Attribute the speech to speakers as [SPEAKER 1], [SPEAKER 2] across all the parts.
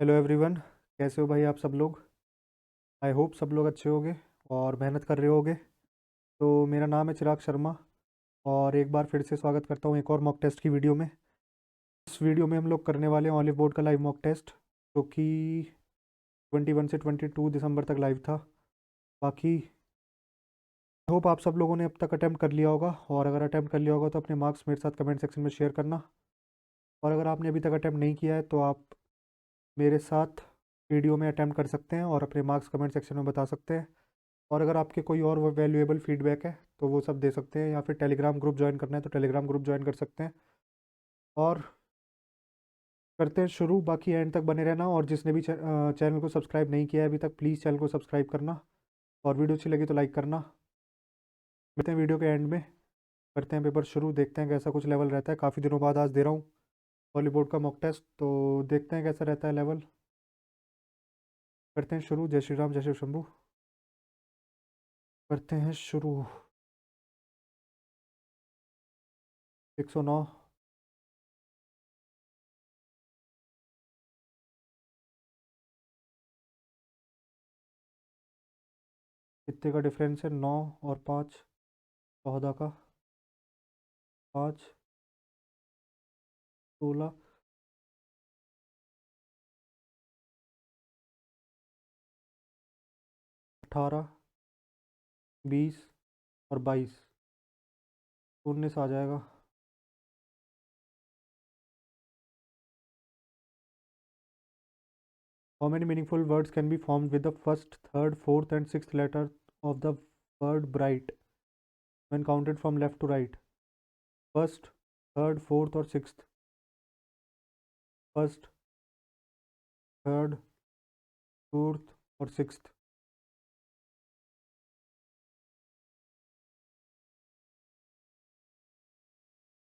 [SPEAKER 1] Hello everyone. कैसे हो भाई आप सब लोग। आई होप सब लोग अच्छे होंगे और मेहनत कर रहे होंगे। तो मेरा नाम है चिराग शर्मा और एक बार फिर से स्वागत करता हूँ एक और मॉक टेस्ट की वीडियो में। इस वीडियो में हम लोग करने वाले हैं ऑलिव बोर्ड का लाइव मॉक टेस्ट, जो कि 21 से 22 दिसंबर तक लाइव था। बाकी होप आप सब लोगों ने अब तक अटैम्प्ट कर लिया होगा, और अगर अटैम्प्ट कर लिया होगा तो अपने मार्क्स मेरे साथ कमेंट सेक्शन में शेयर करना। और अगर आपने अभी तक अटैम्प्ट नहीं किया है तो आप मेरे साथ वीडियो में अटैम्प्ट कर सकते हैं और अपने मार्क्स कमेंट सेक्शन में बता सकते हैं। और अगर आपके कोई और वैल्यूएबल फीडबैक है तो वो सब दे सकते हैं, या फिर टेलीग्राम ग्रुप ज्वाइन करना है तो टेलीग्राम ग्रुप ज्वाइन कर सकते हैं। और करते हैं शुरू। बाकी एंड तक बने रहना, और जिसने भी चैनल को सब्सक्राइब नहीं किया है अभी तक, प्लीज़ चैनल को सब्सक्राइब करना, और वीडियो अच्छी लगी तो लाइक करना। मिलते हैं वीडियो के एंड में। करते हैं पेपर शुरू, देखते हैं कैसा कुछ लेवल रहता है। काफ़ी दिनों बाद आज दे रहा हूँ बॉलीवुड का मॉक टेस्ट, तो देखते हैं कैसा रहता है लेवल। करते हैं शुरू। जय श्री राम, जय शिव शंभू। करते हैं शुरू। 109। कितने का डिफरेंस है? 9 और 5। 14 का। 5। 16। 18। 20 और 22। 19 आ जाएगा। How many meaningful words can be formed with the first, third, fourth and sixth letter of the word bright when counted from left to right? First, third, fourth और sixth. First, third, fourth और sixth.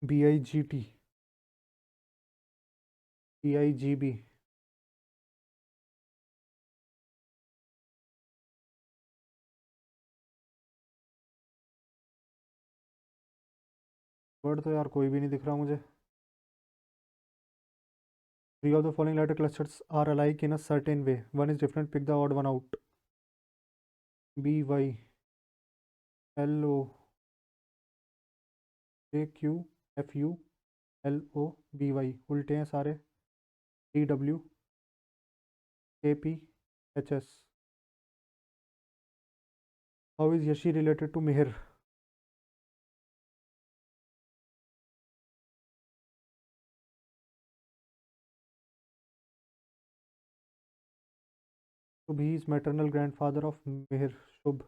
[SPEAKER 1] BIGT. BIGB. Word तो यार कोई भी नहीं दिख रहा मुझे। Three of the following letter clusters are alike in a certain way. One is different. Pick the odd one out. BYLOJQFULOBY उल्टे हैं सारे। DWKPHS. How is Yashi related to Mihir? Shubh, he is maternal grandfather of Mihir. Shubh.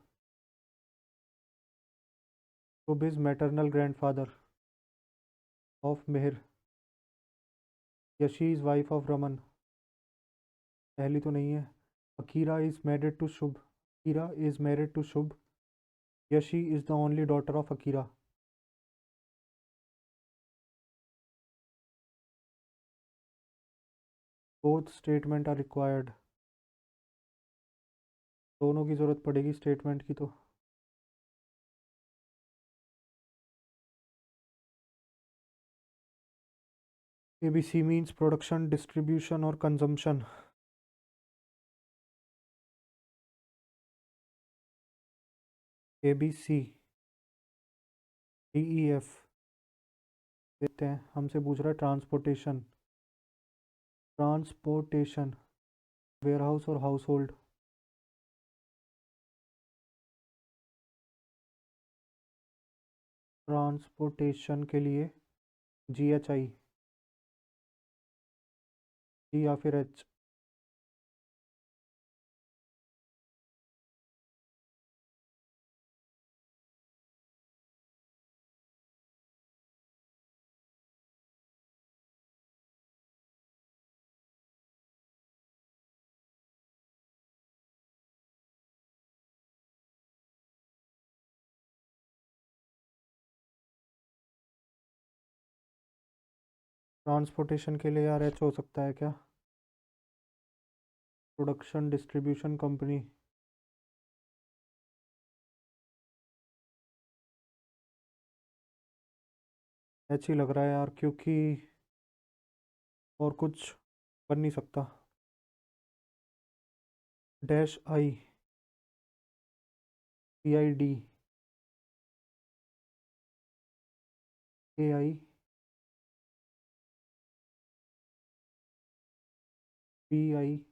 [SPEAKER 1] Shubh is maternal grandfather of Mihir. Yashi is wife of Raman. पहली तो नहीं है। Akira is married to Shubh. Akira is married to Shubh. Yashi is the only daughter of Akira. Both statement are required. दोनों की ज़रूरत पड़ेगी statement की तो। ABC means production, distribution और consumption. ABC. DEF. देखते हैं, हमसे पूछ रहा है ट्रांसपोर्टेशन। ट्रांसपोर्टेशन, वेयर हाउस और हाउस होल्ड। ट्रांसपोर्टेशन के लिए GHI, G या फिर H। ट्रांसपोर्टेशन के लिए यार H हो सकता है क्या? Production distribution company. H ही लग रहा है यार, क्योंकि और कुछ बन नहीं सकता। Dash I PID AI BI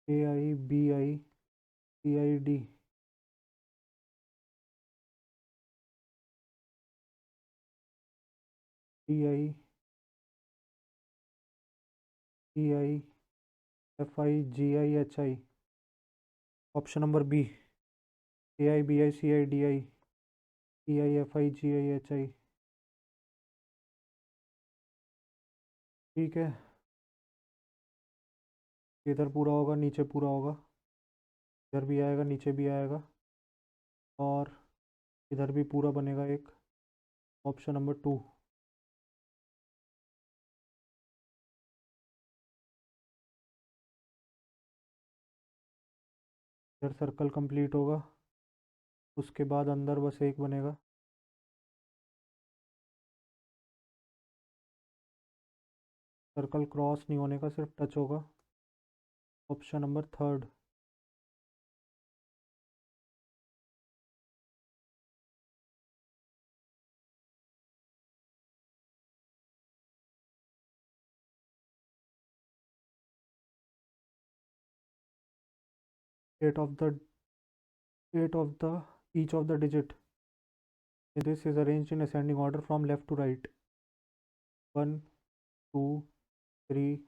[SPEAKER 1] AI BI PID PI PI FIGIHI। Option number B AI BI CIDI PIFIGIHI। ठीक है, इधर पूरा होगा, नीचे पूरा होगा, इधर भी आएगा, नीचे भी आएगा, और इधर भी पूरा बनेगा एक। Option number 2। इधर सर्कल कंप्लीट होगा, उसके बाद अंदर बस एक बनेगा। सर्कल क्रॉस नहीं होने का, सिर्फ टच होगा। Option number 3। eight of the eight of the each of the digit in this is arranged in ascending order from left to right. 1 2 3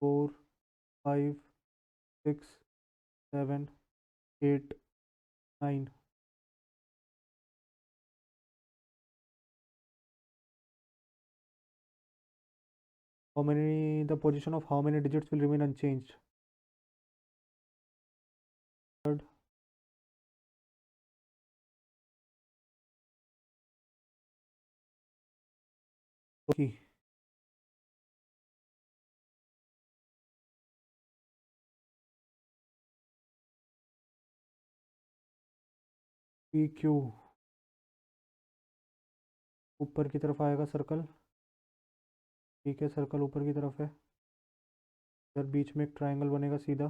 [SPEAKER 1] 4 5 6 7 8 9। how many the position of how many digits will remain unchanged? Third, key PQ ऊपर की तरफ आएगा circle. ठीक है, circle ऊपर की तरफ है, इधर बीच में एक ट्रायंगल बनेगा सीधा।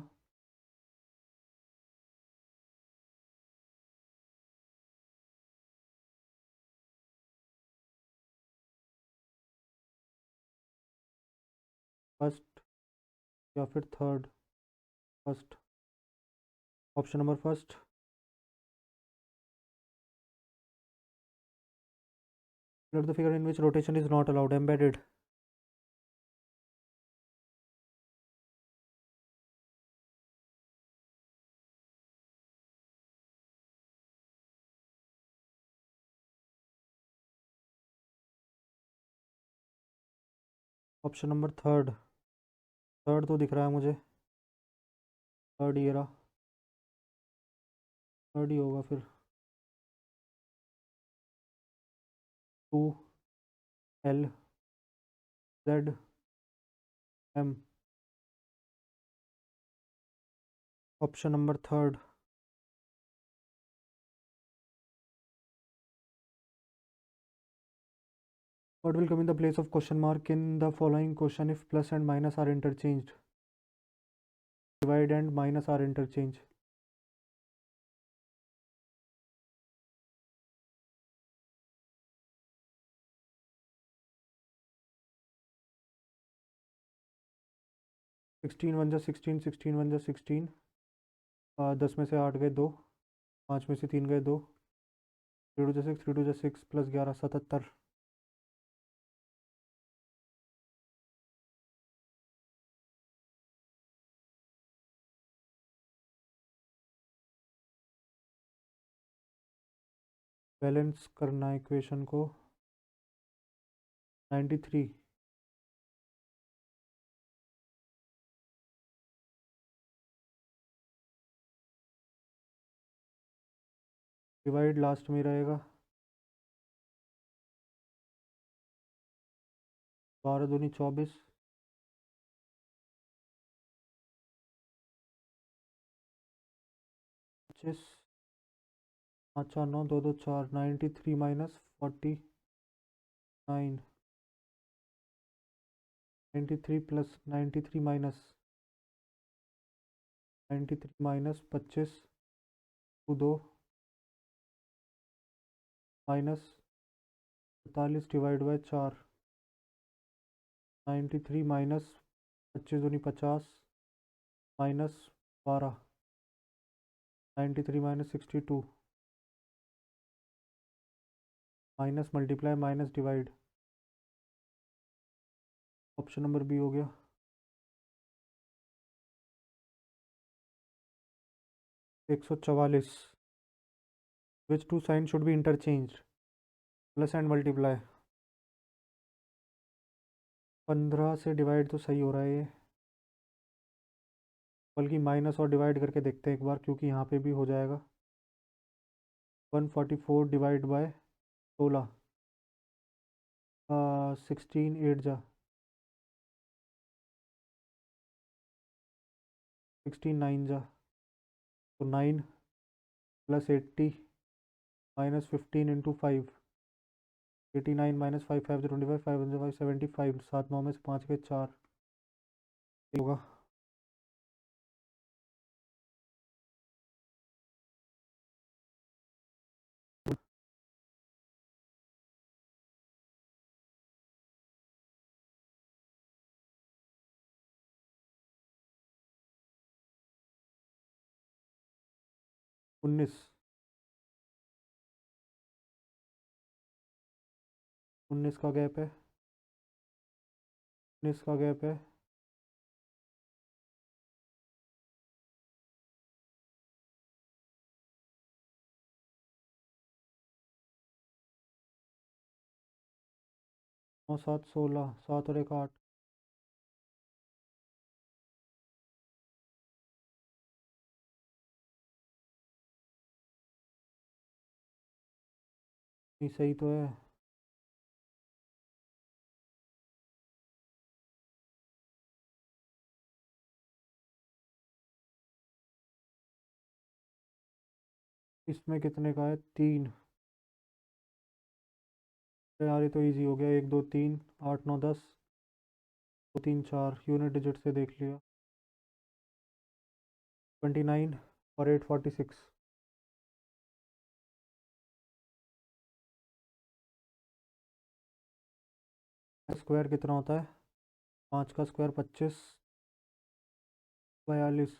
[SPEAKER 1] फर्स्ट या फिर third? First. Option number first. Let the figure in which rotation is not allowed embedded. Option number third. Third तो दिख रहा है मुझे, थर्ड ये रहा, थर्ड ही होगा फिर। 2LZM। Option number third. What will come in the place of question mark in the following question if plus and minus are interchanged? Divide and minus are interchanged. Sixteen one जा 16, 16 one जा 16, 10 में से 8 गए 2, 5 में से 3 गए 2, 3 2 जा 6, 3 2 जा 6 प्लस 11 77। बैलेंस करना इक्वेशन को। 93। डिवाइड लास्ट में रहेगा। 12 दूनी 24, 25, पाँच चार नौ, दो दो चार, 93 minus 49, 93 plus 93 minus 93 minus 25, two दो माइनस 45 डिवाइड बाई 4, 93 माइनस 25 दूनी 50 minus 12, 93 minus 62 minus multiply minus divide. Option number B हो गया। 144। Which two sign should be interchange? Plus and multiply. 15 से डिवाइड तो सही हो रहा है ये, बल्कि माइनस और डिवाइड करके देखते हैं एक बार, क्योंकि यहाँ पे भी हो जाएगा। 144 डिवाइड बाय 16, 16 8 जा 16 9 जा, तो 9 प्लस 80 माइनस 15 इंटू 5, 89 माइनस 5 5 25 5 5 75, 7 9 में से 5 के 4 होगा। उन्नीस 19 का गैप है, 19 का गैप है, नौ 7 16, 7 और 1 8, ये सही तो है। इसमें कितने का है? 3 यार, ये तो इजी हो गया। 1 2 3 8 9 10, 2 3 4 यूनिट डिजिट से देख लिया। 29 और 8 46। स्क्वायर कितना होता है? 5 का स्क्वायर 25, 42,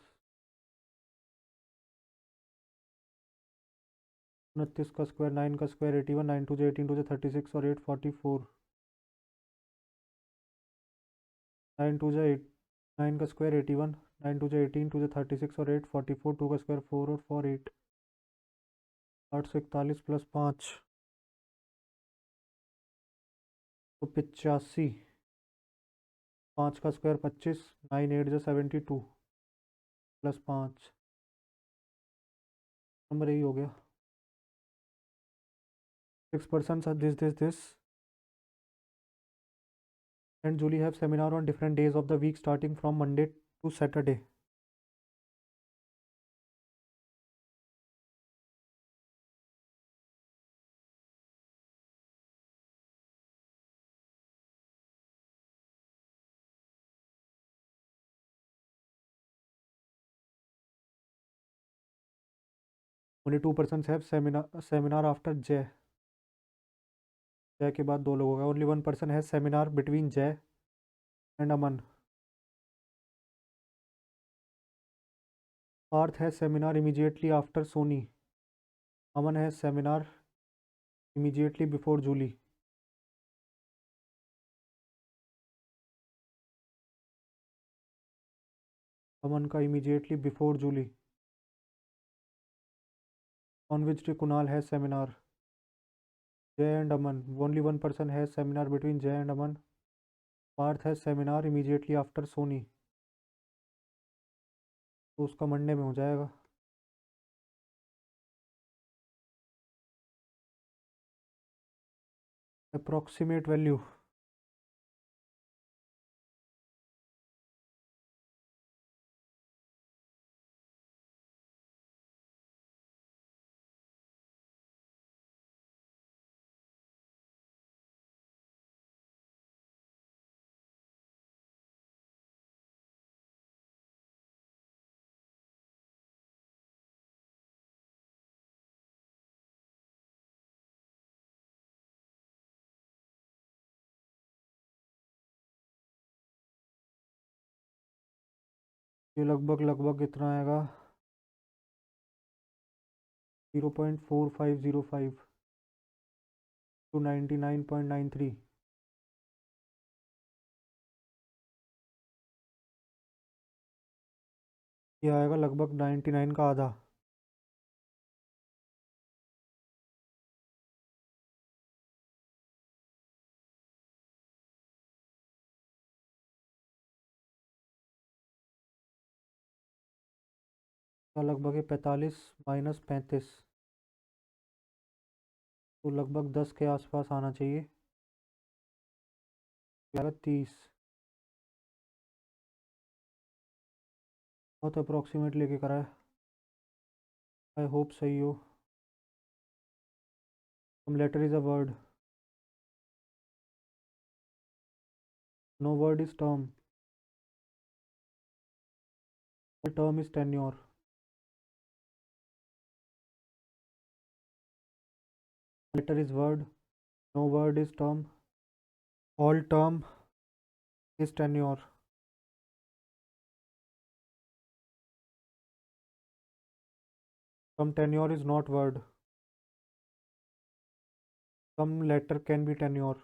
[SPEAKER 1] 29 का स्क्वायर 9 का स्क्वायर 81, 9 टू जो 18 टू जो 36 और 8 44, 9 टू जो 8, 9 का स्क्वायर 81, 9 टू जो 18 टू जो 36 और 8 44, 2 का स्क्वायर 4 और 4 8, 841 प्लस 5 तो 85, 5 का स्क्वायर 25, 9 8 जो 72 प्लस 5, नंबर यही हो गया। 6% this and Julie have seminar on different days of the week starting from Monday to Saturday. Only 2% have seminar after Jay. जय के बाद 2 लोगों का। Only 1% has seminar between Jay and Aman. Parth has seminar immediately after Sony. Aman has seminar immediately before Julie. Aman का immediately before Julie. On which day Kunal has seminar? Jay and Aman. Only 1% has seminar between Jay and Aman. Parth has seminar immediately after Sony. तो उसका Monday में हो जाएगा। Approximate value ये लगभग लगभग कितना आएगा? 0.4505 टू 99.93। ये आएगा लगभग 99 का आधा। तो लगभग है 45 माइनस 35, तो लगभग 10 के आसपास आना चाहिए। आएगा 30। बहुत अप्रोक्सीमेट लेके करा है। आई होप सही हो। Some letter is a word. No word is term. Term is tenure. Letter is word. No word is term. All term is tenure. Some tenure is not word. Some letter can be tenure.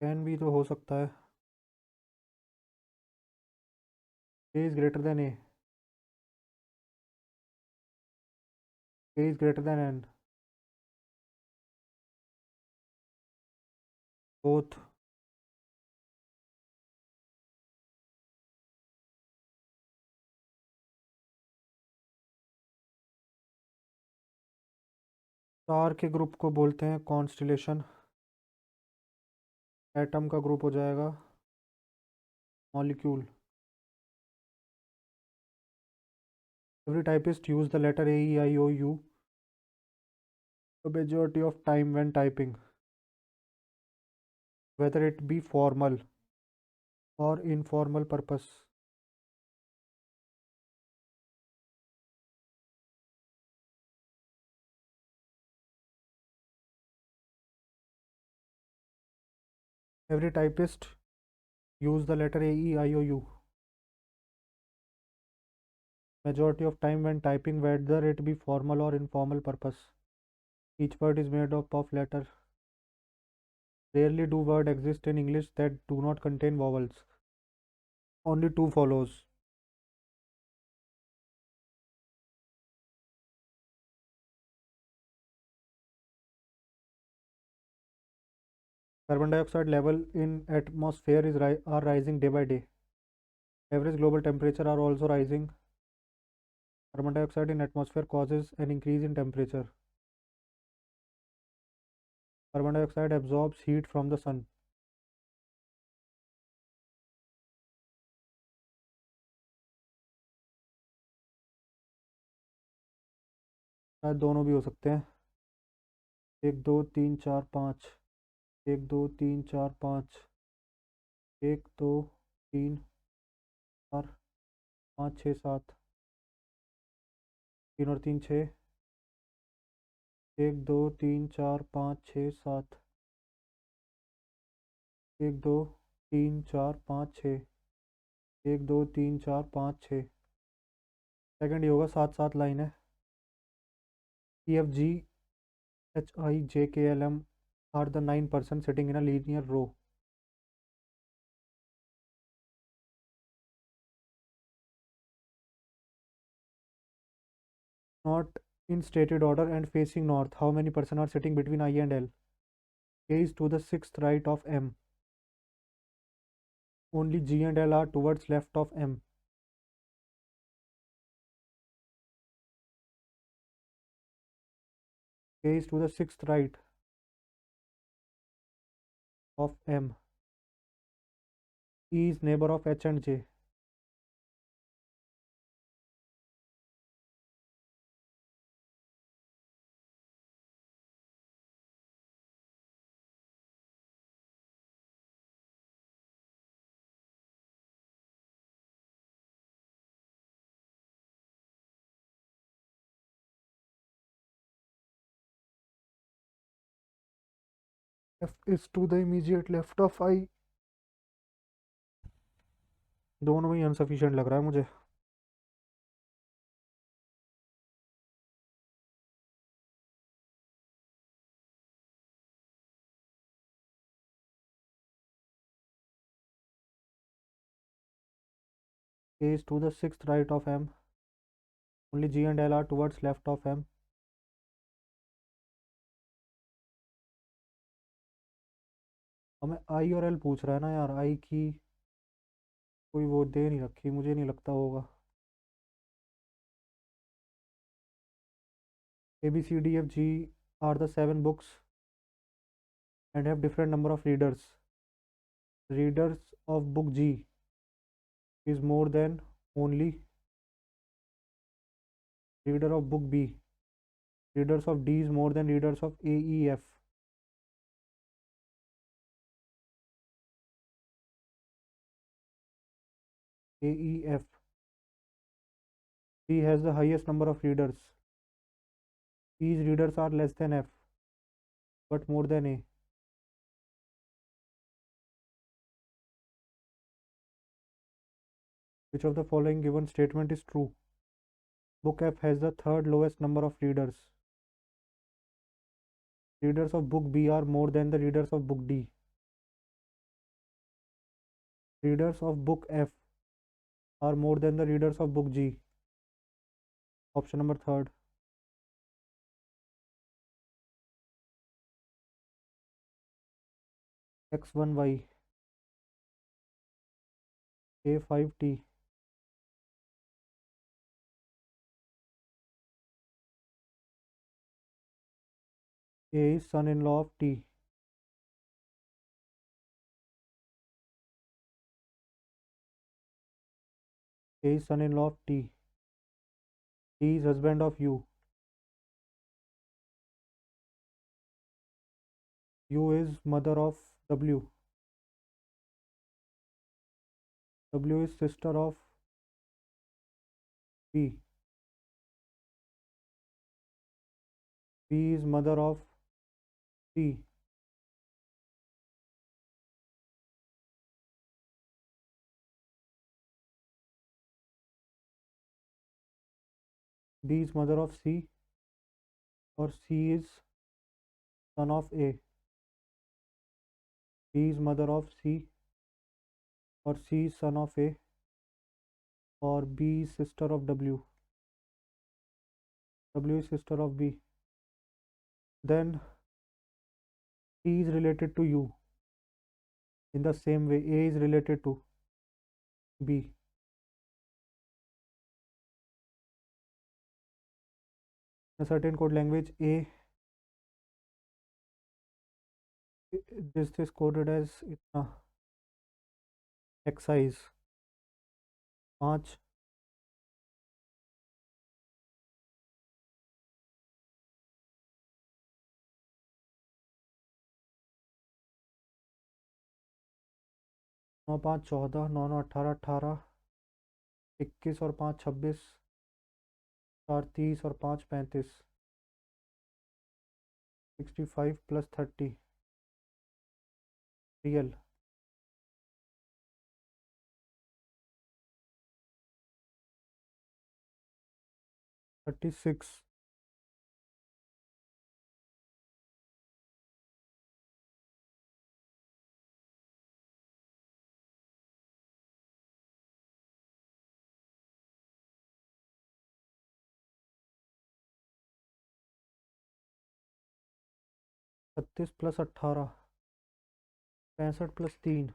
[SPEAKER 1] Can भी तो हो सकता है। A is greater than A. A is greater than N. Both. Star के group को बोलते हैं constellation. Atom का ग्रुप हो जाएगा molecule. Every typist use the letter A, E, I, O, U the majority of time when typing, whether it be formal or informal purpose. Every typist use the letter A, E, I, O, U majority of time when typing, whether it be formal or informal purpose. Each word is made up of letter. Rarely do words exist in English that do not contain vowels. Only two follows. Carbon dioxide level in atmosphere are rising day by day. Average global temperature are also rising. Carbon dioxide in atmosphere causes an increase in temperature. Carbon dioxide absorbs heat from the sun. शायद दोनों भी हो सकते हैं। 1 2 3 4 5। 1 2 3 4 5। 1 2 3 4 5 6 7। 3 और 3 6। 1 2 3 4 5 6 7। 1 2 3 4 5 6। 1 2 3 4 5 6। Second ही होगा, 7 7 line है। EFGHIJKLM are the 9% sitting in a linear row. Not in stated order and facing north. How many person are sitting between I and L? A is to the sixth right of M. Only G and L are towards left of M. A is to the sixth right of M. E is neighbor of H and J. F is to the immediate left of I. दोनों ही अनसफिशिएंट लग रहा है मुझे. A is to the sixth right of M. Only G and L are towards left of M. हमें I और L पूछ रहा है ना यार. I की कोई वो दे नहीं रखी, मुझे नहीं लगता होगा. A B C D F G are the 7 books and have different number of readers. Readers of book G is more than only reader of book B. Readers of D is more than readers of A, E, F. A, E, F. C has the highest number of readers. E's readers are less than F, but more than A. Which of the following given statement is true? Book F has the third lowest number of readers. Readers of book B are more than the readers of book D. Readers of book F are more than the readers of book G. Option number third. X1Y A5T. A is son-in-law of T. A is son-in-law of T. T is husband of U. U is mother of W. W is sister of B. B is mother of C. B is mother of C, or C is son of A. B is mother of C, or C is son of A, or B is sister of W. W is sister of B. Then T is related to U. In the same way, A is related to B. In a certain code language, A, this is coded as इतना excise 5. नौ 5 14, 9 9 18 18, 21 और 5 26, 4 30 और 5 35, 65 + 30 real. 36. 36 + 18, 65 + 3,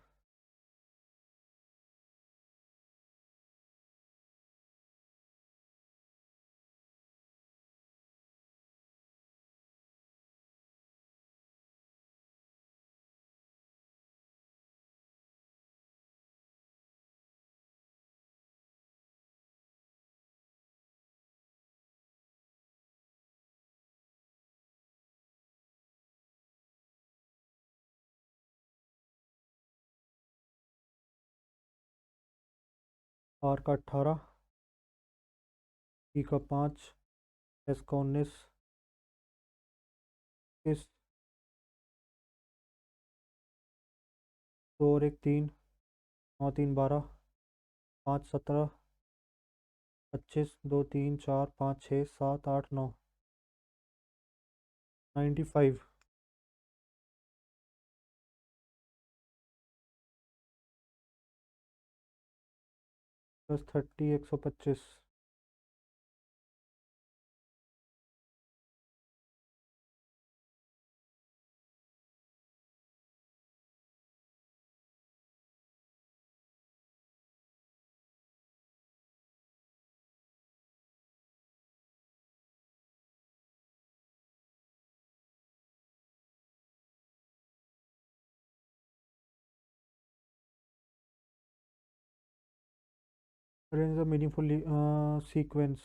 [SPEAKER 1] R का 18, P का 5, S का 19, इस दो और एक 3, 9 3 12, 5 17, 25, 2 3 4 5 6 7 8 9, 95 plus 30 125। Arrange the meaningful sequence.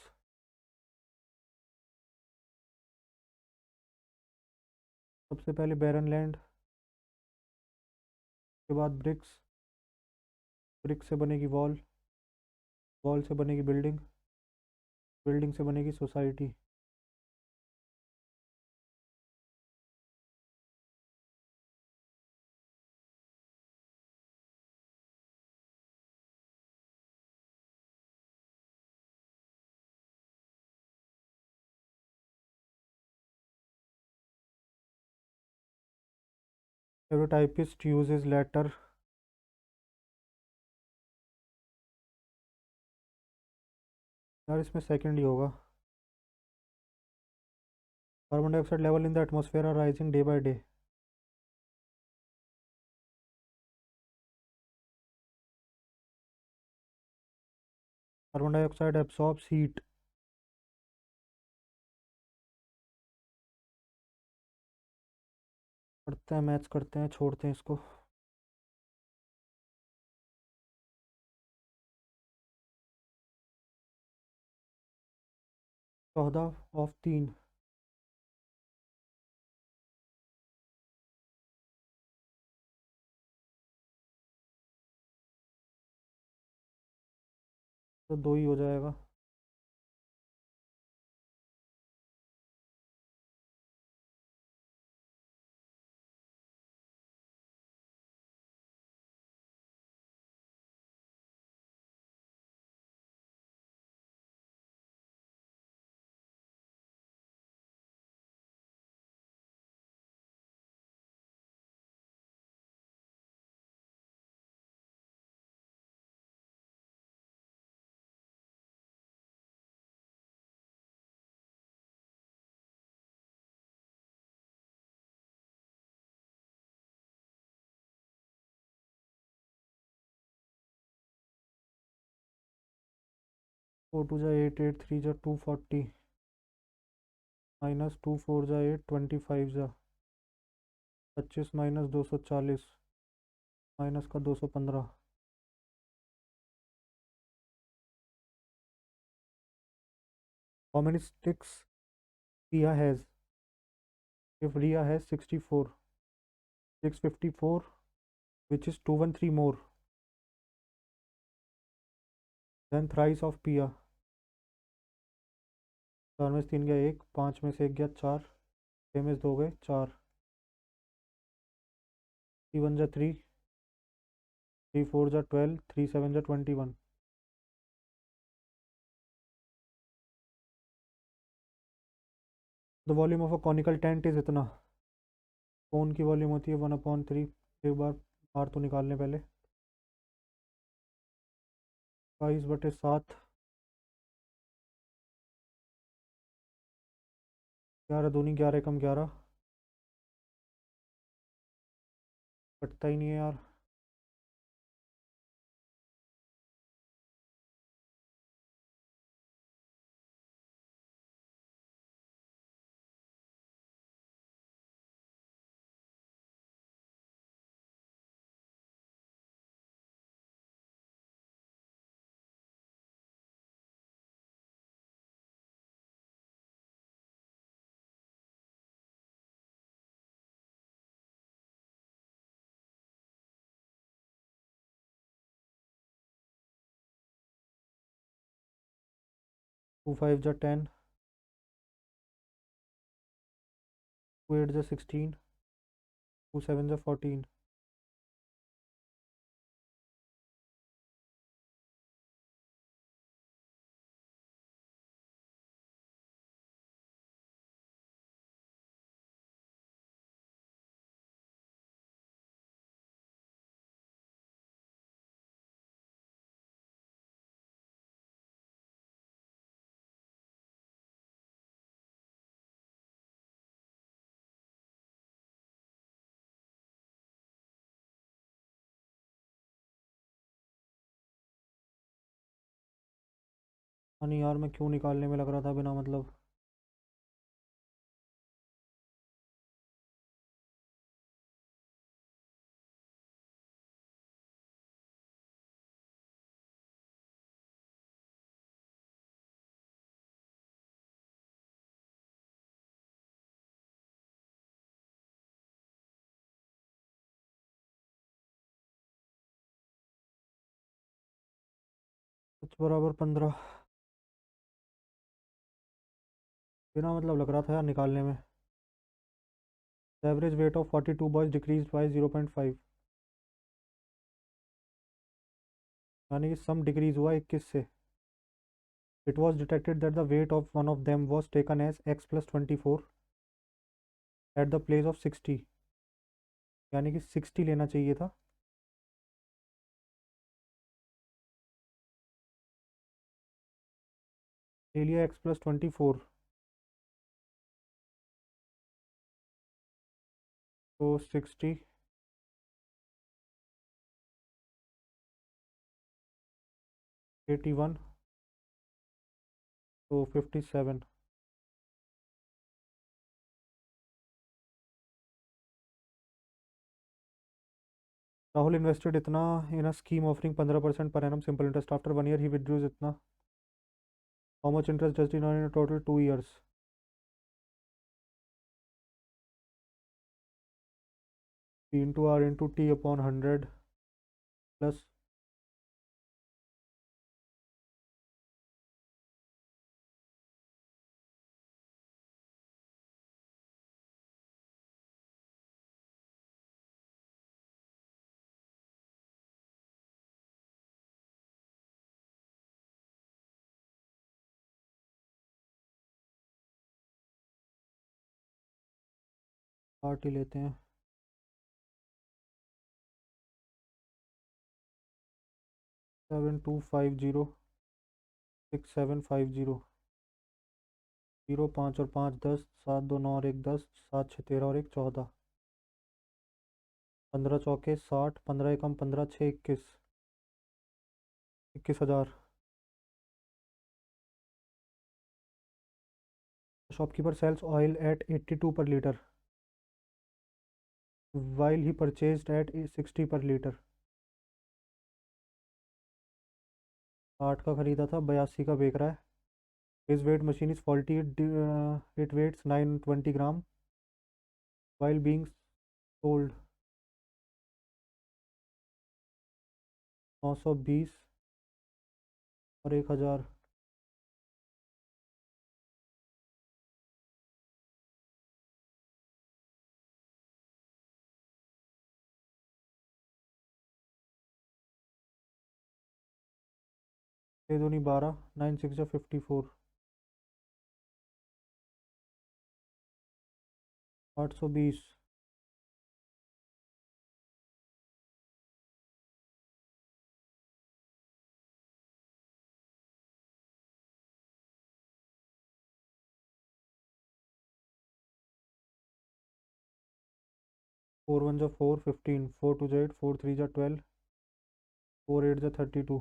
[SPEAKER 1] सबसे पहले बैरन लैंड, के बाद ब्रिक्स, ब्रिक्स से बनेगी वॉल, वॉल से बनेगी बिल्डिंग, बिल्डिंग से बनेगी society. Every typist uses letter। यार इसमें सेकंड ही होगा। Carbon dioxide level in the atmosphere are rising day by day. Carbon dioxide absorbs heat. करते हैं मैथ्स, करते हैं, छोड़ते हैं इसको। चौदह ऑफ 3, तो 2 ही हो जाएगा। फोर टू जा 8, 8 3 जा 240, माइनस 2 4 जा 8, 25 जा 25, माइनस 240, माइनस का 215। How many sticks Priya has? If Riya has 64, 654, which is 213 more than thrice of Priya। 4 में से 3 गया 1, 5 में से 1 गया 4, 6 में से 2 गए 4, 3 1 जा 3, 3 4 जा 12, 3 7 जा 21। The volume of a conical tent is इतना। कोन की वॉल्यूम होती है 1/3। एक बार बाहर तो निकालने पहले। 22/7, 11 दूनी 11 कम 11, कटता ही नहीं है यार। टू 5 जा 10, 2 8 जा 16, 2 7 जा 14। नहीं यार, मैं क्यों निकालने में लग रहा था बिना मतलब। कुछ बराबर 15 बिना मतलब लग रहा था यार निकालने में। Average weight of 42 boys decreases by 0.5, यानी कि सम डिक्रीज हुआ 21 से। It was detected that the weight of one of them was taken as x+24 at the place of 60, यानी कि 60 लेना चाहिए था। ले लिया x+24, तो 60, 81, तो 57। राहुल इन्वेस्टेड इतना इन a scheme offering 15% per annum simple interest. After 1 year ही विड्रॉज इतना। How much interest just in total 2 years. P into R into T upon 100 plus. आठ ही लेते हैं। 7250 6750। 0 5 और 5 10, 7 2 9 और 1 10, 7 6 13 और 1 14। 15 चौके 60, 15 एकम 15, 6 21, 21,000। Shopkeeper sales oil at 82 per litre while he purchased at 60 per litre. 8 का खरीदा था, 82 का बेच रहा है। His weight machine is faulty, it weighs 920 gram while being sold. 920 और 1,000। छः दूनी 12, 9 6 जा 54। 820। 4 1 जा 4 15, 4 2 जा 8, 4 3 जा 12, 4 8 जा 32,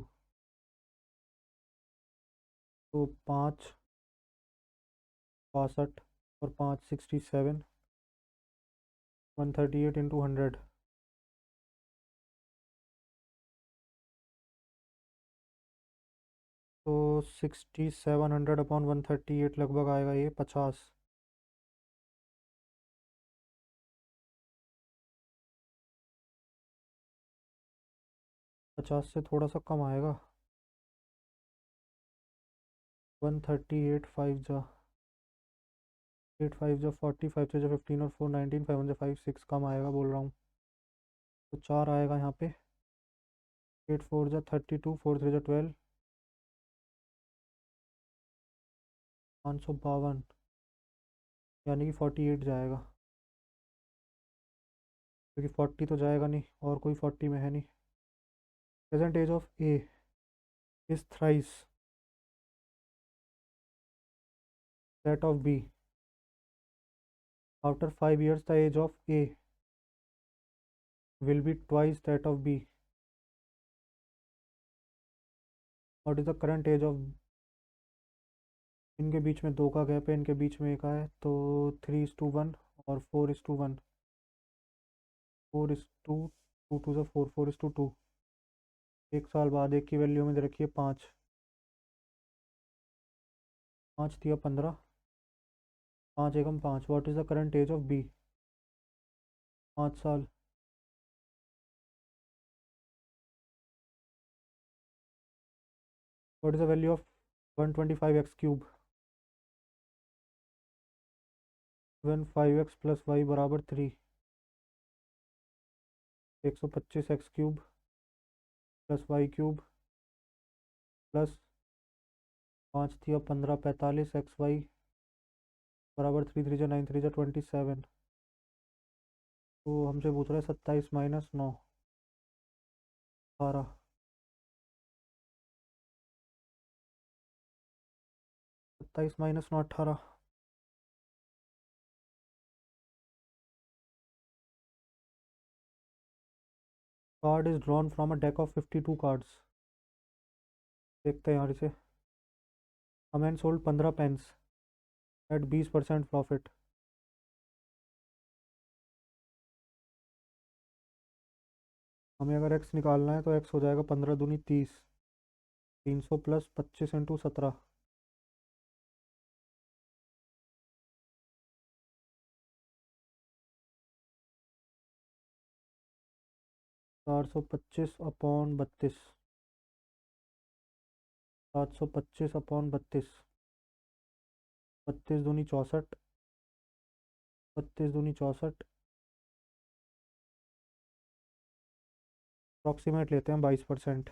[SPEAKER 1] तो 5 62 और 5 67, 138 इंटू 100, तो 6700 अपॉन 138 लगभग आएगा ये 50। 50 से थोड़ा सा कम आएगा। 138 5 जा 8 5 जा 40, 5 जा 15 और 4 19, 5 1 जा 5 6 कम आएगा बोल रहा हूँ। तो 4 आएगा यहाँ पे। 8 4 जा 32, 4 3 जा 12, 552, यानी कि 48 जाएगा। क्योंकि 40 तो जाएगा नहीं और कोई 40 में है नहीं। Present age of A is thrice that of B. After 5 years the age of A will be twice that of B. What is the current age of इनके बीच में 2 का गैप है, इनके बीच में 1 है, तो 3:1 और 4:1, 4:2, 2 2 4, 4:2। 1 साल बाद एक की वैल्यू में दे रखी है 5, 5 दिया 15, 5 एकम 5। What is the current age of B? 5 साल। What is the value of 125x³ when 5x + y = 3? 125x³ + y³ plus 5 दिया 15, 45 xy बराबर 3 3 9 3 27। तो हमसे पूछ रहा है 27 - 9, 18। 27 - 9, 18। Card is drawn from a deck of 52 cards. देखते हैं यहाँ से। A man sold 15 pens at 20% profit. हमें अगर एक्स निकालना है तो एक्स हो जाएगा 15 दूनी 30, 300 + 25 × 17। 425/32, 725/32, 32 दूनी 64, 32 दूनी 64। अप्रॉक्सीमेट लेते हैं 22%,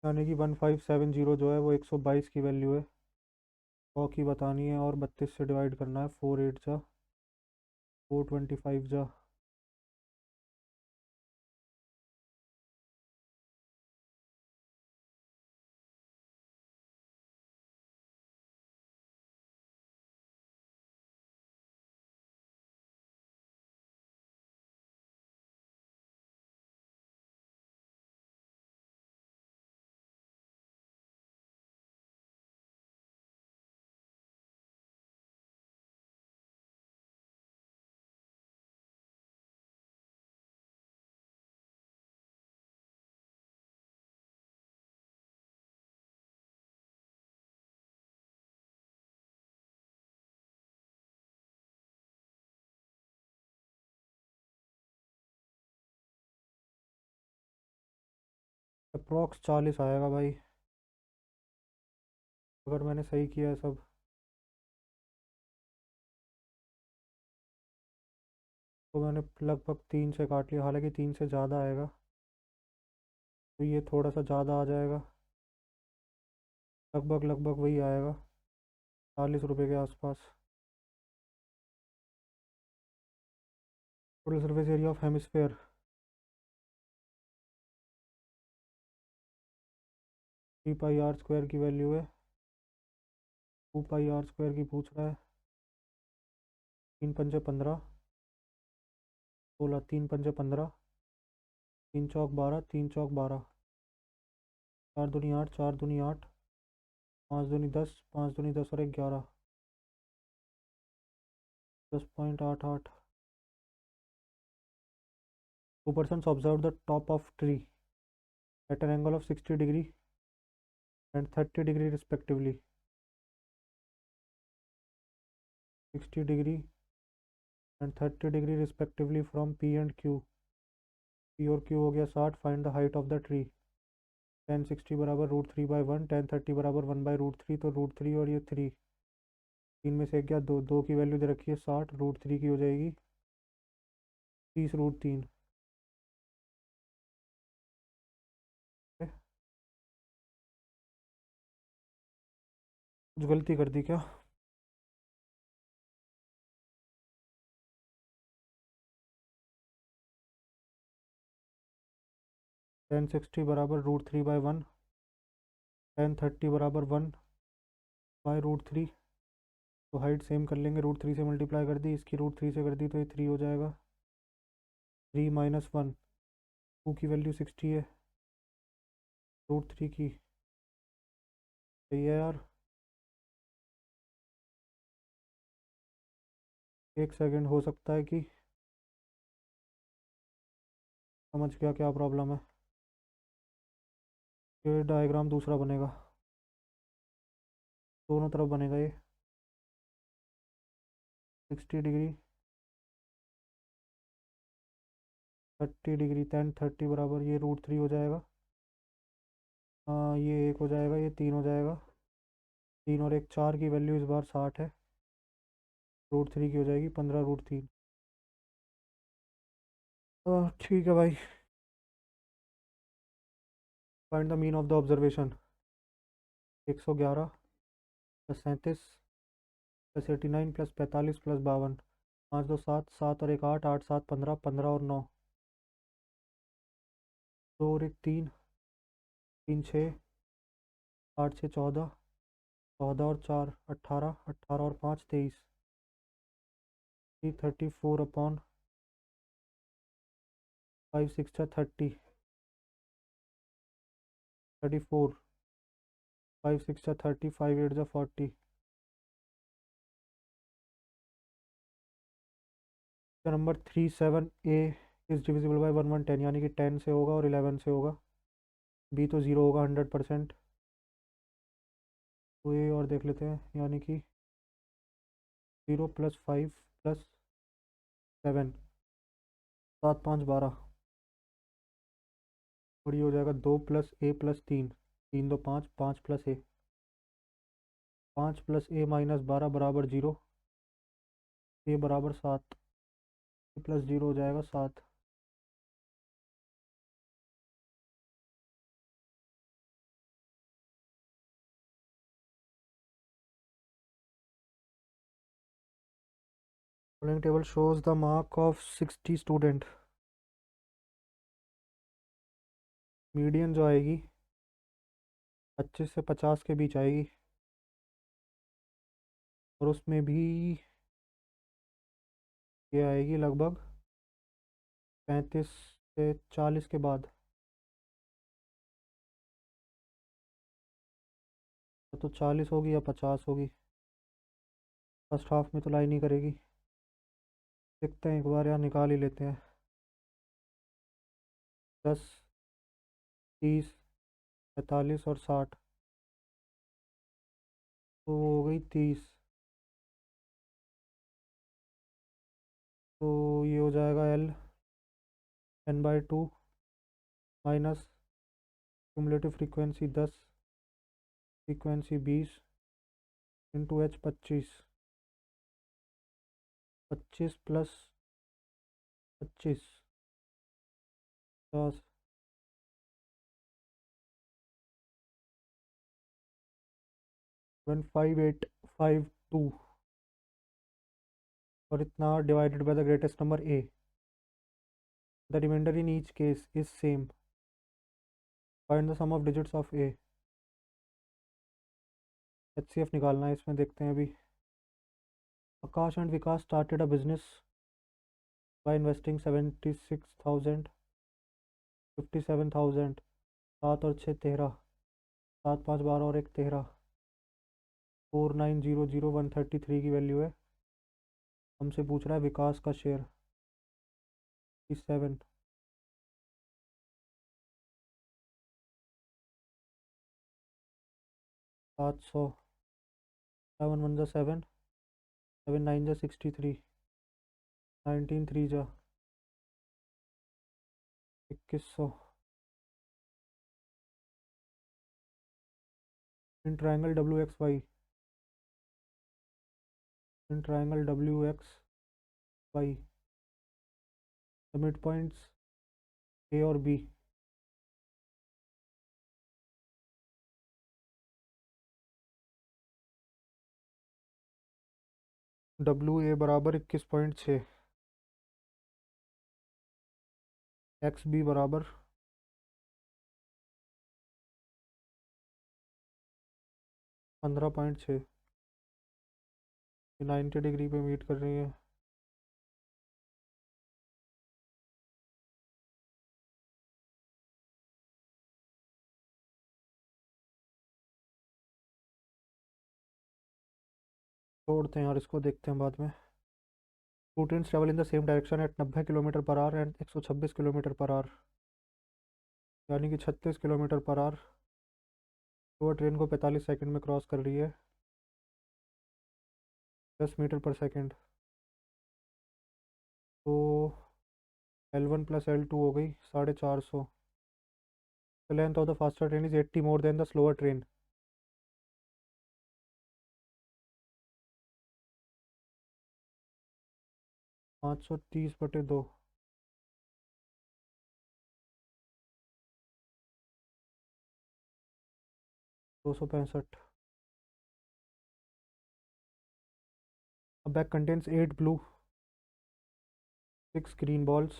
[SPEAKER 1] यानी कि 1570 जो है वो 122 की वैल्यू है। 100 की बतानी है और 32 से डिवाइड करना है। 4 8 जा, 425 जा। अप्रॉक्स 40 आएगा भाई, अगर मैंने सही किया है सब। तो मैंने लगभग 3 से काट लिया, हालांकि 3 से ज़्यादा आएगा, तो ये थोड़ा सा ज़्यादा आ जाएगा। लगभग लगभग वही आएगा, 40 रुपये के आसपास। Total surface area of hemisphere. πr² की वैल्यू है, 2πr² की पूछ रहा है। 3 पंजे 15, 16, 3 पंजे 15, 3 चौक 12, 3 चौक 12, 4 दूनी 8, 4 दूनी 8, 5 दूनी 10, 5 दूनी 10 और 11, 10.88। 2 persons observed the top of tree at an angle of 60° and 30° respectively. 60° and 30° respectively from P and Q। P और Q हो गया 60। Find the height of the tree. 1060 बराबर √3/1, 1030 बराबर 1/√3, तो √3 और ये 3, 3 में से एक गया 2, 2 की वैल्यू दे रखी है 60, √3 की हो जाएगी 30√3। कुछ गलती कर दी क्या? 1060 बराबर √3/1, 1030 बराबर 1/√3। तो हाइट सेम कर लेंगे, √3 से मल्टीप्लाई कर दी, इसकी √3 से कर दी, तो ये 3 हो जाएगा। 3 - 1, 2 की वैल्यू 60 है, √3 की सही है यार। एक सेकंड, हो सकता है कि समझ गया क्या प्रॉब्लम है। ये डायग्राम दूसरा बनेगा, दोनों तरफ बनेगा ये। 60 डिग्री, 30 डिग्री, 10 30 बराबर ये √3 हो जाएगा। हाँ, ये 1 हो जाएगा, ये 3 हो जाएगा। 3 और 1 4 की वैल्यू इस बार 60 है। √3 की हो जाएगी 15 √3। ठीक है भाई। Find the mean of the observation. 111 plus 37 plus 89 plus 45 plus 52। 5 2 7, 7 और 1 8, 8 7 15, 15 और 9, 2 और 1 3, 3 6, 8 6 14, 14 और 4 18, 18 और 5 23। 34 upon 5 6 30, 34। 5 6 30, 5 8 40। Number 37A is divisible by 1 1 10, यानी कि 10 से होगा और 11 से होगा। बी तो ज़ीरो होगा 100%। तो ये और देख लेते हैं, यानी कि 0 प्लस 5 प्लस 7, 7 5 12। और ये हो जाएगा 2 प्लस ए प्लस 3, 3 2 5, 5 प्लस ए, 5 प्लस ए माइनस 12 बराबर 0। ए बराबर 7, प्लस 0 हो जाएगा 7। Following table shows the mark of 60 student. Median जो आएगी 25 से 50 के बीच आएगी, और उसमें भी ये आएगी लगभग 35 से 40 के बाद। तो 40 होगी या 50 होगी। फर्स्ट हाफ में तो लाई नहीं करेगी। देखते हैं एक बार, यार निकाल ही लेते हैं। 10 30 पैंतालीस और 60, तो हो गई 30। तो ये हो जाएगा L n/2 minus cumulative frequency 10, frequency 20 into H 25। 25 plus 25 10, 15852, और इतना divided by the greatest number A। The remainder in each case is same. Find the sum of digits of A। HCF निकालना है इसमें, देखते हैं अभी। Akash and Vikas started a business by investing 76,000, 57,000। 7 और 6 13, 7 5 12 और 1 13, 49,00133 की वैल्यू है। हमसे पूछ रहा है विकास का share 7। 700, 7 1 7, 7 9 63, 19 3 2100। In triangle WXY, in triangle WXY the mid points A और B। WA बराबर 21.6, XB बराबर 15.6। 90 डिग्री पे मीट कर रही है। छोड़ते हैं और इसको देखते हैं बाद में। Two trains travel in the same direction at 90 kilometre per hour and 126 kilometre per hour, यानी कि 36 किलोमीटर पर आवर। तो वह ट्रेन को 45 सेकंड में क्रॉस कर रही है, 10 मीटर पर सेकंड। तो L1 प्लस L2 हो गई 450। The length of the faster train is 80 more than the slower train. 530/2, 265। A bag contains 8 blue, 6 green balls.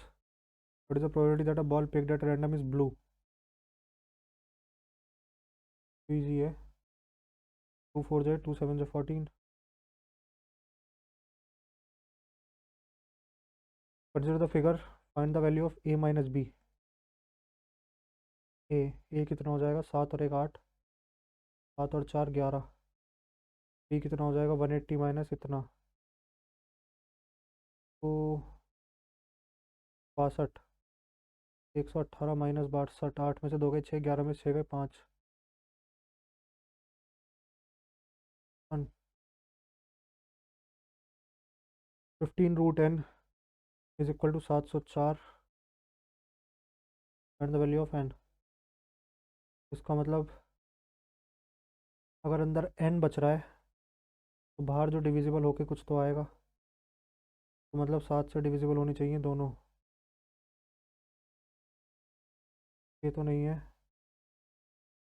[SPEAKER 1] What is the probability that a ball picked at random is blue? Easy है। 2 4 जाए, 2 7 जाए 14। Consider the figure. Find the value of a minus b. a कितना हो जाएगा? 7 और 1 8, 7 और 4 11। b कितना हो जाएगा? 180 माइनस इतना, तो 62। 118 माइनस 62, 8 में से 2 गए 6, 11 में से 6 गए 5। 15√n is equal to 704 and the value of n। इसका मतलब अगर अंदर n बच रहा है तो बाहर जो डिविजिबल होके कुछ तो आएगा, तो मतलब 7 से डिविजिबल होनी चाहिए दोनों। ये तो नहीं है।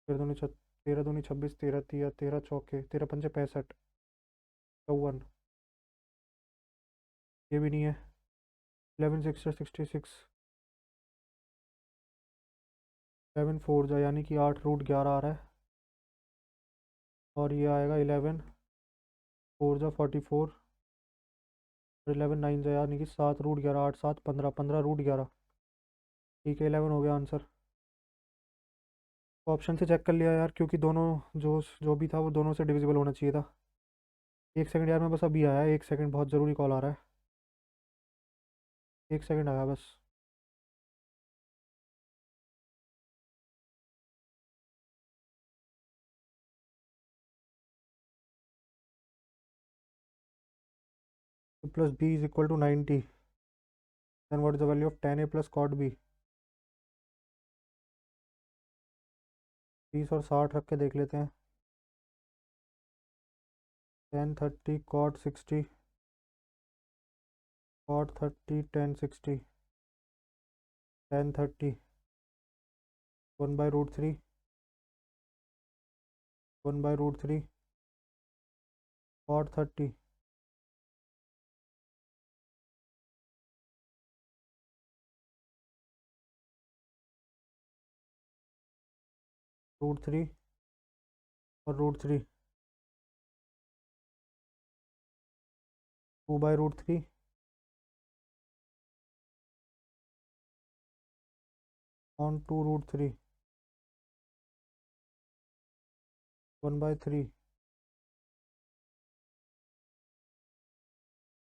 [SPEAKER 1] 13 दूनी 26, 13 तिया 13 चौके 13 पंचे 65, 54। ये भी नहीं है। 11 6 66, 11 4 जा, यानी कि 8√11 आ रहा है। और ये आएगा 11 4 जा 44, और 11 9 जा, यानी कि 7√11, 8 7 15, 15√11। ठीक है, 11 हो गया आंसर। ऑप्शन से चेक कर लिया यार, क्योंकि दोनों जो जो भी था वो दोनों से डिविजिबल होना चाहिए था। एक सेकंड यार, मैं बस अभी आया, एक सेकंड, बहुत ज़रूरी कॉल आ रहा है। एक सेकंड आया बस। Plus b is equal to 90, then what is the value of tan a plus cot b? 30 और 60 रख के देख लेते हैं। tan 30 cot 60, cot 30 tan 60, tan 30 1/√3, 1/√3 cot 30 √3 और √3, 2/√3 on 2√3, 1/3।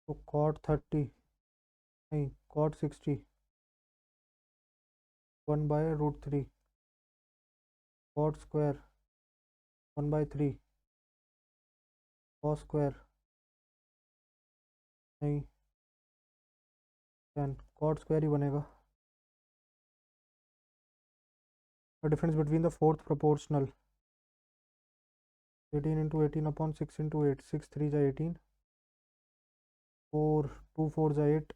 [SPEAKER 1] तो cot 30 नहीं, cot 60 1/√3, cot square 1/3, cos square नहीं, 10 cot स्क्वायर ही बनेगा। The difference between the fourth proportional, 18 into 18 upon 6 into 8, 6 3 जा 18, 4 2 4 जा 8,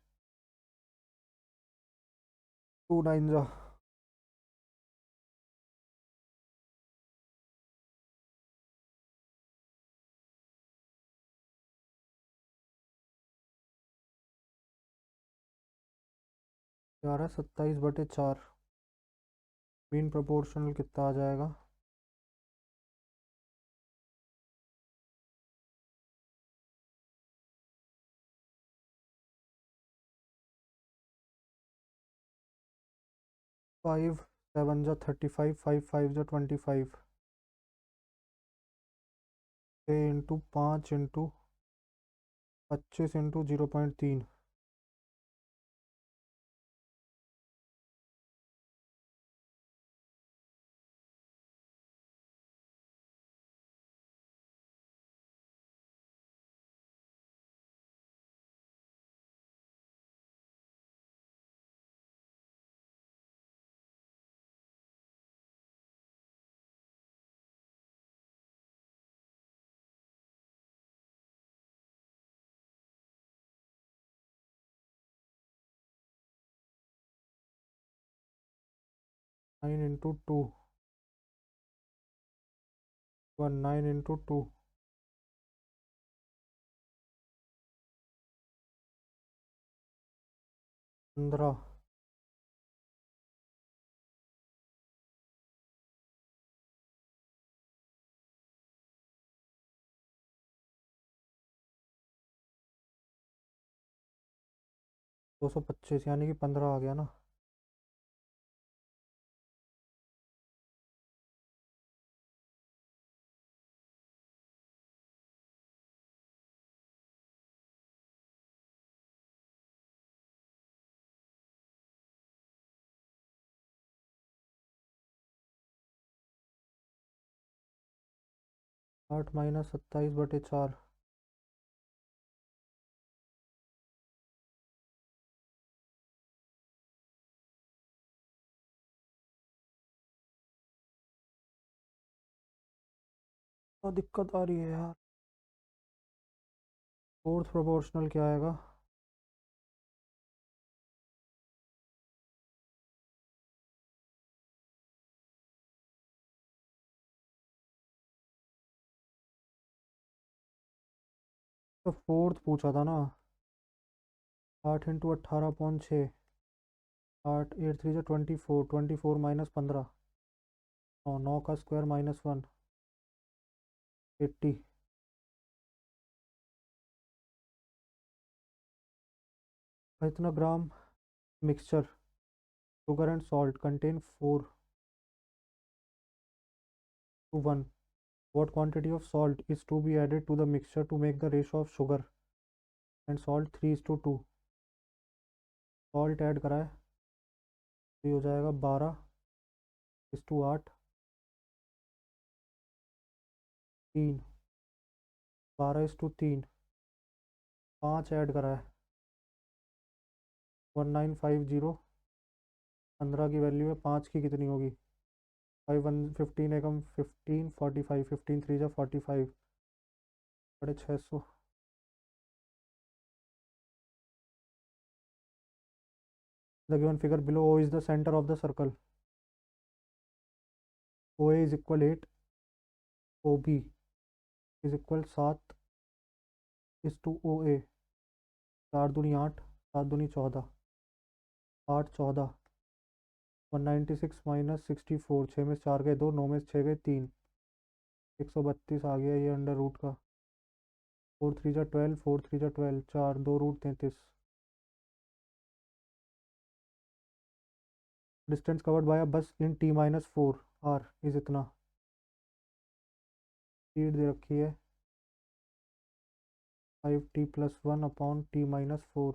[SPEAKER 1] 2 9 जा 11, 27/4। मीन प्रोपोर्शनल कितना आ जाएगा? फाइव 7 जा 35, 5 5 जा 25, 6 इंटू 5 इंटू 25 × 0.3 9 × 2 9 × 2 15 225 यानी कि 15 आ गया ना। आठ माइनस 27/4 तो दिक्कत आ रही है यार। फोर्थ प्रोपोर्शनल क्या आएगा? तो फोर्थ पूछा था ना। 8 × 18/6 8 8 3 24 24 माइनस 15 9 का स्क्वायर -1 80 इतना ग्राम mixture sugar and salt contain 4:1. What quantity of salt is to be added to the mixture to make the ratio of sugar and salt 3:2? Salt add करा है तो ये हो जाएगा 12:8 3 12:3 5 ऐड करा है 1950 15 की वैल्यू है 5 की कितनी होगी 15 एकम 15 45 15 3 जा 45 650। The given figure below O is the center of the circle. OA is equal 8 OB is equal 7 is to OA 4 दूनी 8 7 दूनी 14 8 14 196 माइनस 64 6 में 4 गए 2 9 में 6 गए 3 132 आ गया ये अंडर रूट का 4 3 जा 12 4 3 जा 12 4 2 रूट 33 डिस्टेंस कवर्ड बाय बस इन T-4 R इज इतना स्पीड दे रखी है 5T+1/T-4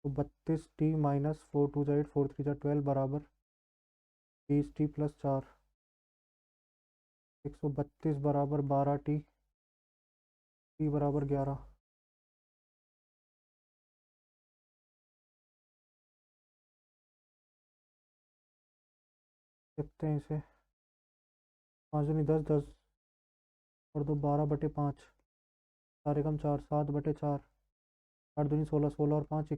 [SPEAKER 1] तो 32T-4 2 जा 8 4 3 जा 12 बराबर 20T+4 132 बराबर 12T T बराबर 11 देखते हैं इसे 5 दूनी 10 10 और 2 12/5 4 एकम 4 7/4 8 दूनी 16 16 और 5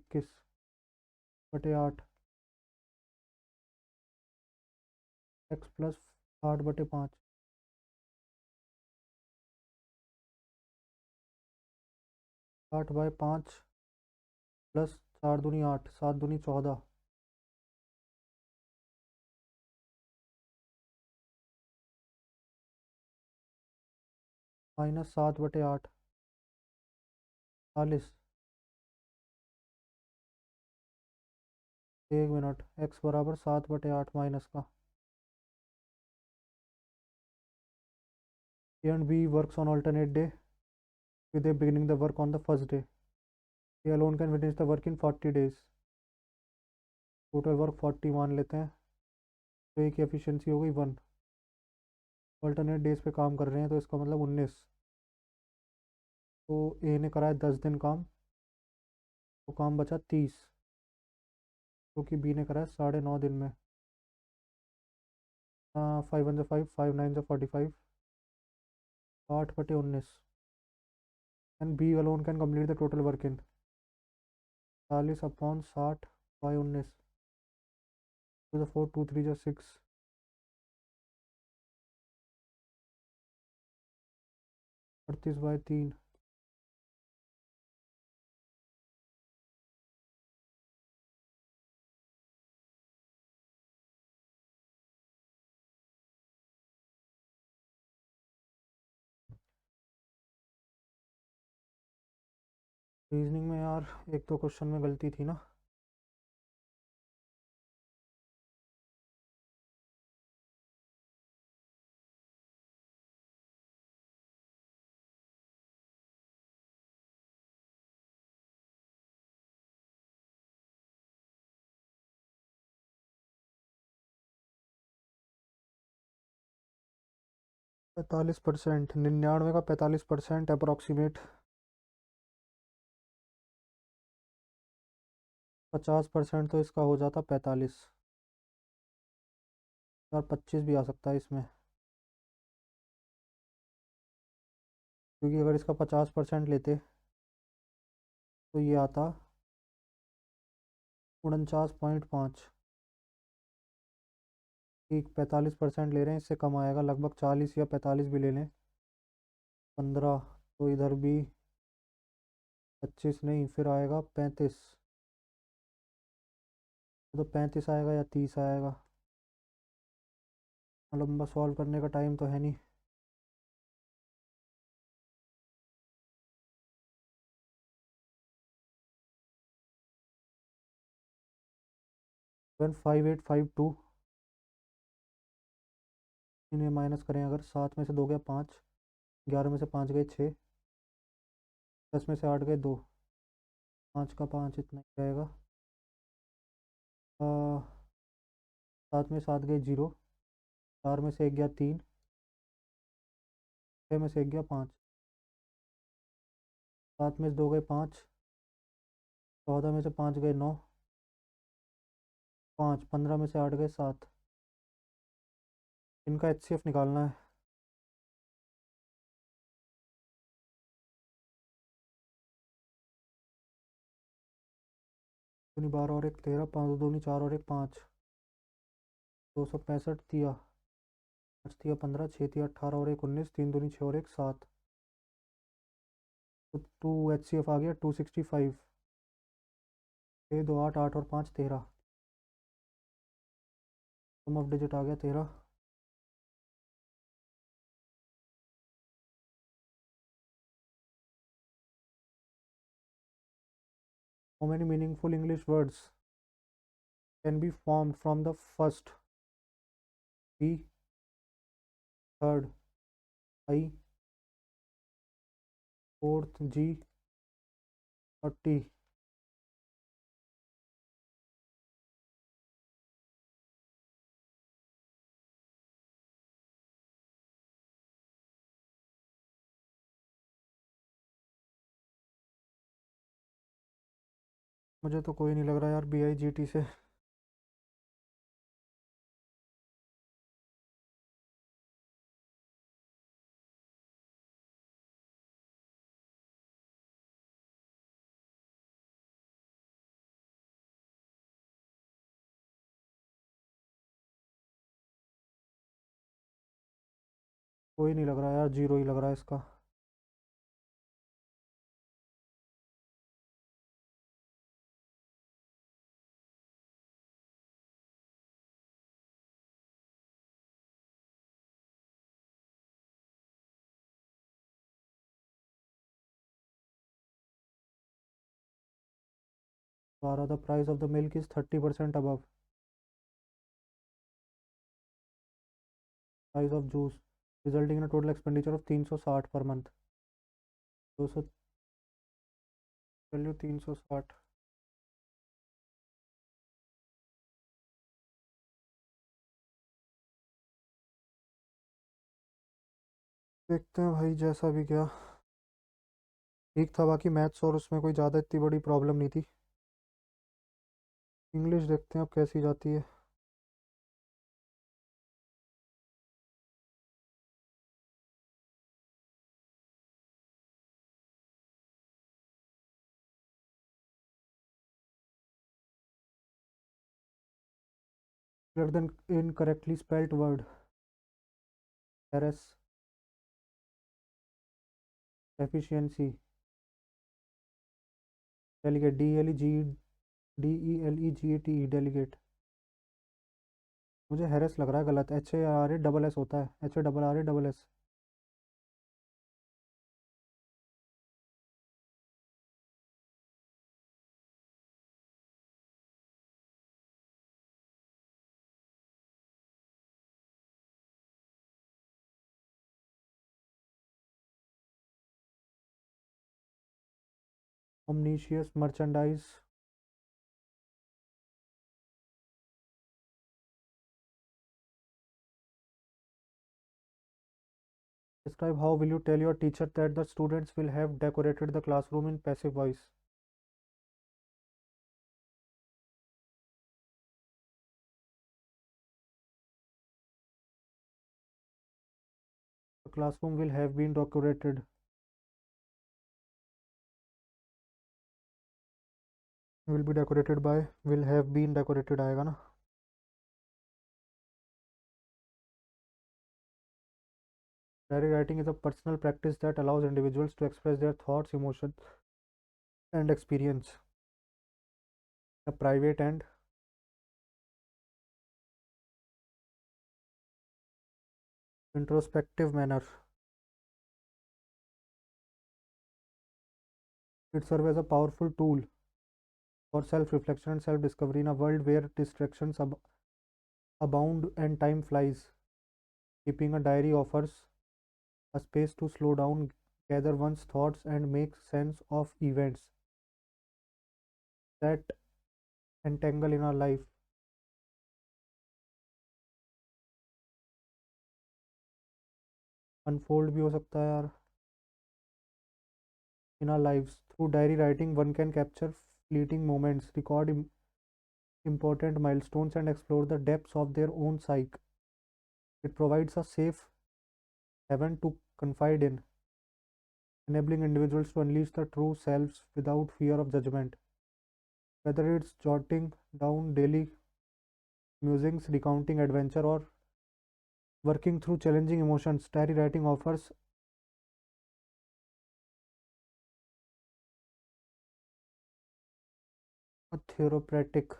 [SPEAKER 1] 21/8 x प्लस 8/5 8/5 प्लस 4 दूनी 8 7 दूनी 14 माइनस 7/8 40 1 मिनट x बराबर 7/8 माइनस का A and B works on alternate day they beginning the work on the first day. They alone can finish the work in 40 days. Total work 40 मान लेते हैं, तो एक efficiency हो गई 1। अल्टरनेट डेज पे काम कर रहे हैं तो इसका मतलब 19। तो ए ने कराया 10 दिन काम, तो काम बचा 30, जो कि बी ने कराया 9.5 दिन में। 5 5 9 45, 8/19। And B alone can complete the total work in 40/60/19। To the 4 2 3 6। 38/3। Reasoning में यार एक तो क्वेश्चन में गलती थी ना। %45, 99 का 45% अप्रोक्सीमेट 50% तो इसका हो जाता 45। और 25 भी आ सकता है इसमें, क्योंकि अगर इसका 50% लेते तो ये आता 49.5। ठीक, 45% ले रहे हैं, इससे कम आएगा, लगभग 40 या 45 भी ले लें। 15, तो इधर भी 25 नहीं, फिर आएगा 35। तो 35 आएगा या 30 आएगा। लंबा सॉल्व करने का टाइम तो है नहीं। 5852, इन्हें माइनस करें अगर, 7 में से 2 गया 5, 11 में से 5 गए 6, 10 में से 8 गए 2, 5 का 5 इतना ही रहेगा। 7 में 7 गए 0, 4 में से 1 गया 3, 6 में से 1 गया 5, 7 में से 2 गए 5, 14 में से 5 गए 9, 5, 15 में से 8 गए 7। इनका HCF निकालना है। दूनी 12 और 1 13, 5 दूनी 4 और 1 5, 265 दिया, 5 दिया 15, 6 दिया 18 और 1 19, 3 दूनी 6 और 1 7। तो 2 HCF आ गया 265। 6 2 8, 8 और 5 13, सम ऑफ डिजिट आ गया 13। How many meaningful English words can be formed from the first B, third I, fourth G और टी? मुझे तो कोई नहीं लग रहा यार BIGT से। कोई नहीं लग रहा यार, जीरो ही लग रहा है इसका। The price of the milk is 30% above price of juice, resulting in total expenditure of 360 per month. 200 value 360। देखते हैं भाई, जैसा भी गया ठीक था। बाकी मैथ्स और उसमें कोई ज़्यादा इतनी बड़ी प्रॉब्लम नहीं थी। इंग्लिश देखते हैं अब कैसी जाती है। Rather than incorrectly spelt word. Harass, efficiency, delegate, delegate, delegate। मुझे हैरेस लग रहा है गलत, HARA डबल एस होता है, HARA double S. omniscious merchandise। Describe how will you tell your teacher that the students will have decorated the classroom in passive voice. The classroom will have been decorated। will be decorated by, will have been decorated आएगा ना। Diary writing is a personal practice that allows individuals to express their thoughts, emotions, and experience in a private and introspective manner. It serves as a powerful tool for self-reflection and self-discovery in a world where distractions abound and time flies. Keeping a diary offers a space to slow down, gather one's thoughts, and make sense of events that entangle in our life, unfold भी हो सकता है यार, in our lives. Through diary writing, one can capture fleeting moments, record important milestones, and explore the depths of their own psyche. It provides a safe haven to confide in, enabling individuals to unleash their true selves without fear of judgment. Whether it's jotting down daily musings, recounting adventure, or working through challenging emotions, diary writing offers a therapeutic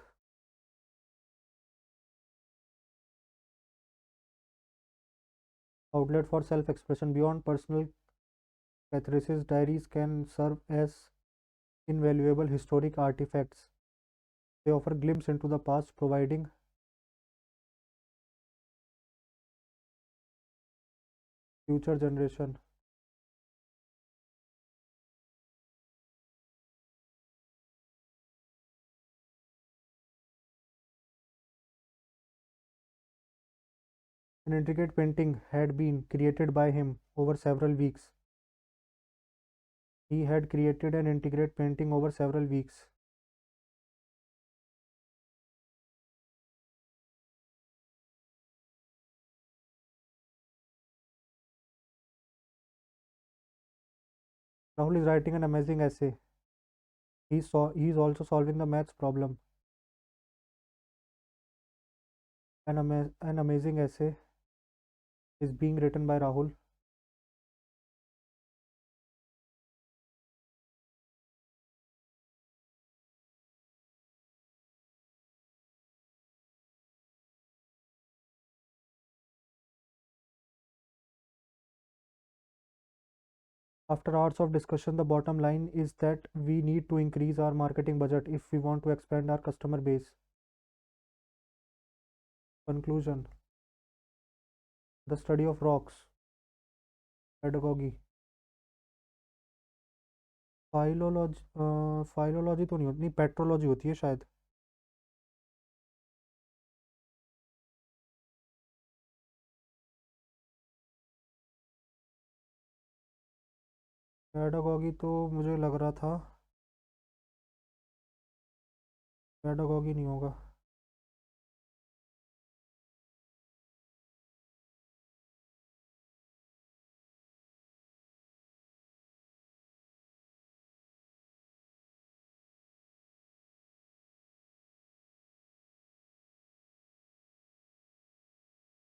[SPEAKER 1] outlet for self-expression. Beyond personal catharsis, diaries can serve as invaluable historic artifacts. They offer glimpse into the past, providing future generation an intricate painting had been created by him over several weeks. He had created an intricate painting over several weeks. Rahul is writing an amazing essay. He is also solving the maths problem. An amazing essay is being written by Rahul. After hours of discussion, the bottom line is that we need to increase our marketing budget if we want to expand our customer base. Conclusion: the study of rocks, pedagogy. फाइलोलॉजी तो नहीं होती, नहीं petrology होती है शायद। Pedagogy तो मुझे लग रहा था, पेडागॉगी नहीं होगा।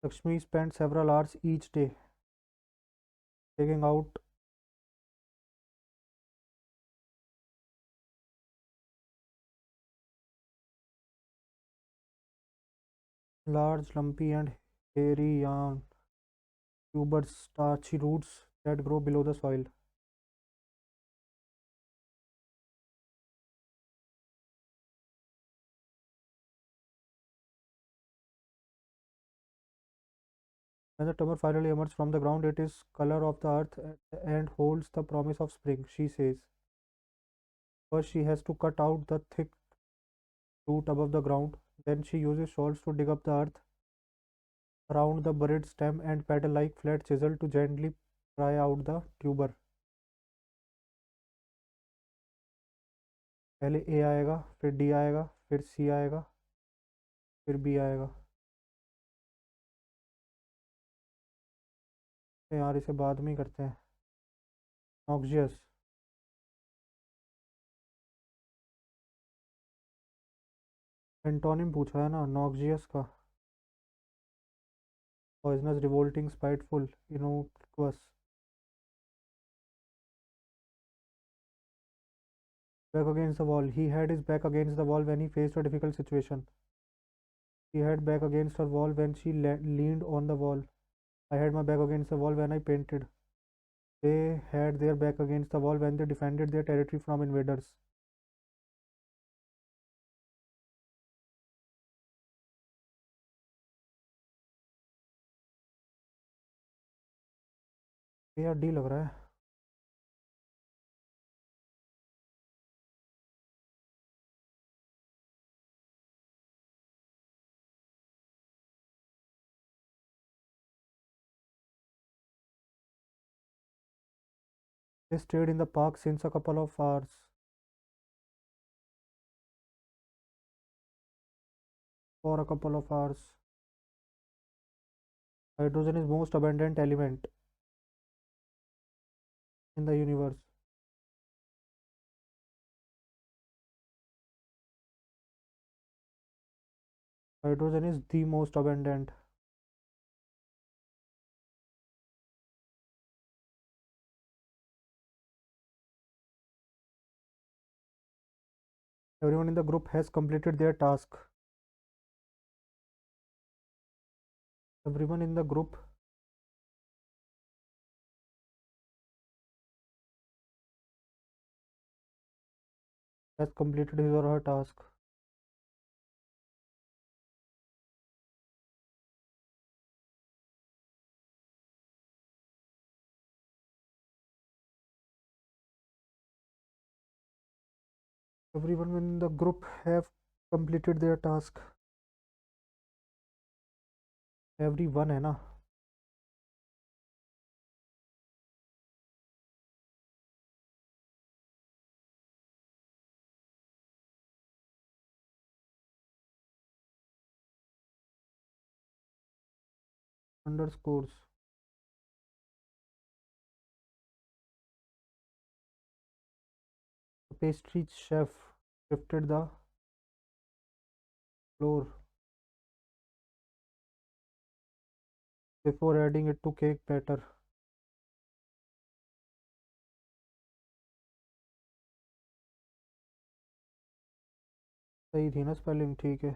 [SPEAKER 1] Lakshmi spent several hours each day taking out large, lumpy, and hairy yarn tuberous starchy roots that grow below the soil. When the tumor finally emerges from the ground, it is color of the earth and holds the promise of spring, she says. First, she has to cut out the thick root above the ground. Then she uses shawls to dig up the earth around the buried stem and paddle-like flat chisel to gently pry out the tuber. पहले ए आएगा, फिर D आएगा, फिर सी आएगा, फिर B आएगा। तो यार इसे बाद में ही करते हैं। नॉक्सियस, एंटोनिम पूछा है ना नॉक्सियस का। Poisonous, revolting, spiteful, innocuous. Back against the wall. He had his back against the wall when he faced a difficult situation. She had back against her wall when she leaned on the wall. I had my back against the wall when I painted. They had their back against the wall when they defended their territory from invaders. ये यार D लग रहा है। They stayed in the park since a couple of hours. For a couple of hours. Hydrogen is most abundant element in the universe. Hydrogen is the most abundant. Everyone in the group has completed their task. Everyone in the group has completed his or her task. Everyone in the group have completed their task. Everyone है ना। Underscores. The pastry chef shifted the flour before adding it to cake batter. सही थी ना spelling, ठीक है।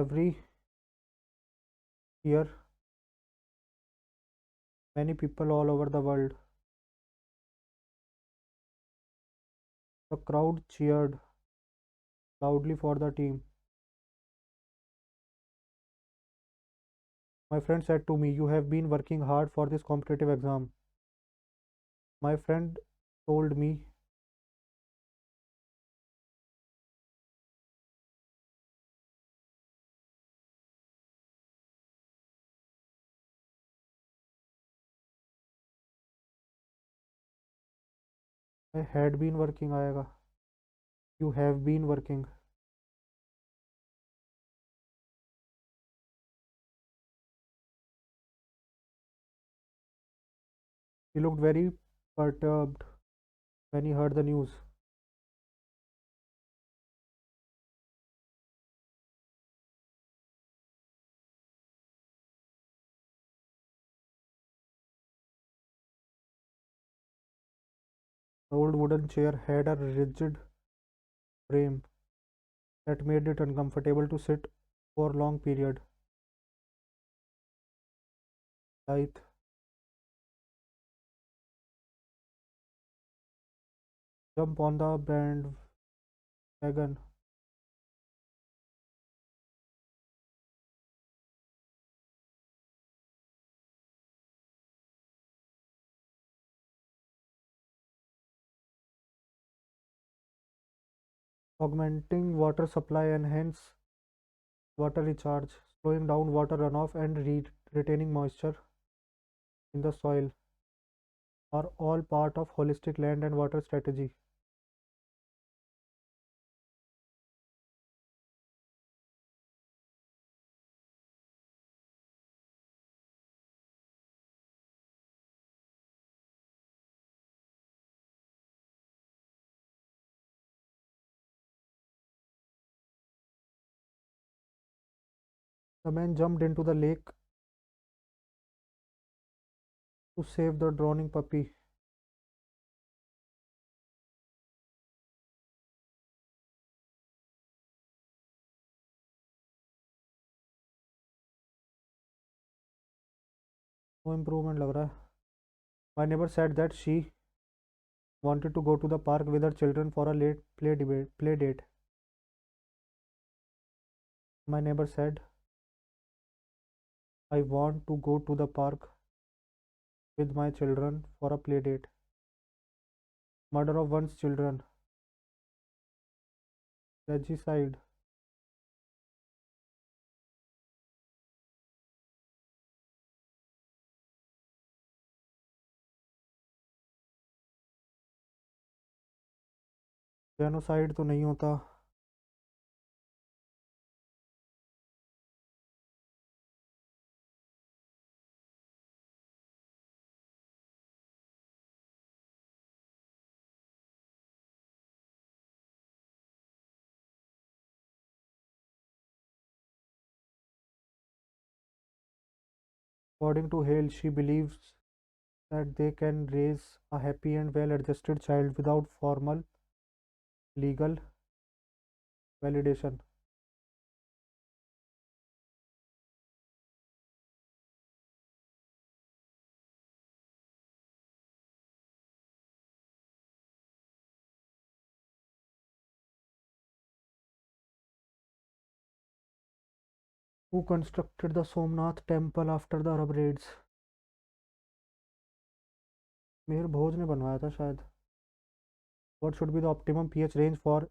[SPEAKER 1] Every year many people all over the world. The crowd cheered loudly for the team. My friend said to me, "You have been working hard for this competitive exam." My friend told me I had been working आएगा, you have been working. He looked very perturbed when he heard the news. The old wooden chair had a rigid frame that made it uncomfortable to sit for long period. Like jump on the bandwagon. Augmenting water supply and hence water recharge, slowing down water runoff and retaining moisture in the soil are all part of holistic land and water strategy. The man jumped into the lake to save the drowning puppy. No improvement लग रहा है. My neighbor said that she wanted to go to the park with her children for a late play date. My neighbor said, I want to go to the park with my children for a play date. Murder of one's children. Regicide. Genocide तो नहीं होता. According to Hale, she believes that they can raise a happy and well-adjusted child without formal legal validation. Who constructed the Somnath temple after the Arab raids? मेहर भोज ने बनवाया था शायद. What should be the optimum pH range for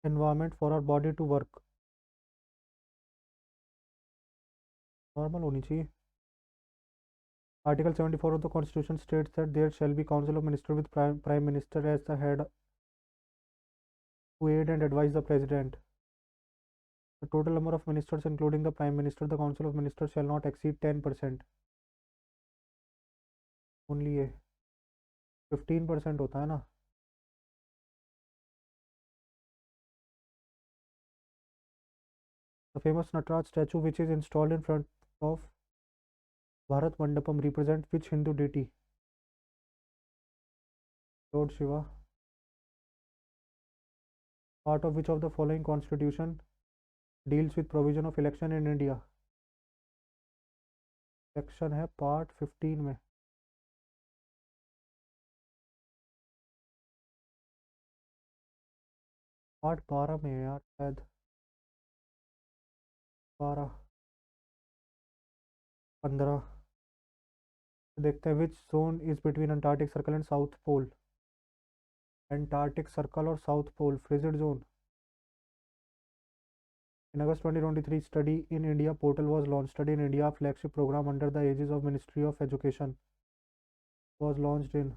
[SPEAKER 1] environment for our body to work? Normal होनी चाहिए. Article 74 of the Constitution states that there shall be Council of Ministers with Prime Minister as the head to aid and advise the President. The total number of ministers, including the Prime Minister, the Council of Ministers shall not exceed 10%. Only ये 15% होता है ना. The famous Nataraj statue, which is installed in front of Bharat Mandapam, represents which Hindu deity? Lord Shiva. Part of which of the following constitution deals with provision of election in India? Section है part 15 में. Part 12 में है यार शायद. 12 15. देखते हैं. Which zone is between Antarctic circle and south pole? Antarctic circle और south pole frigid zone. In August 2023, Study in India portal was launched. Study in India, flagship program under the aegis of Ministry of Education, was launched in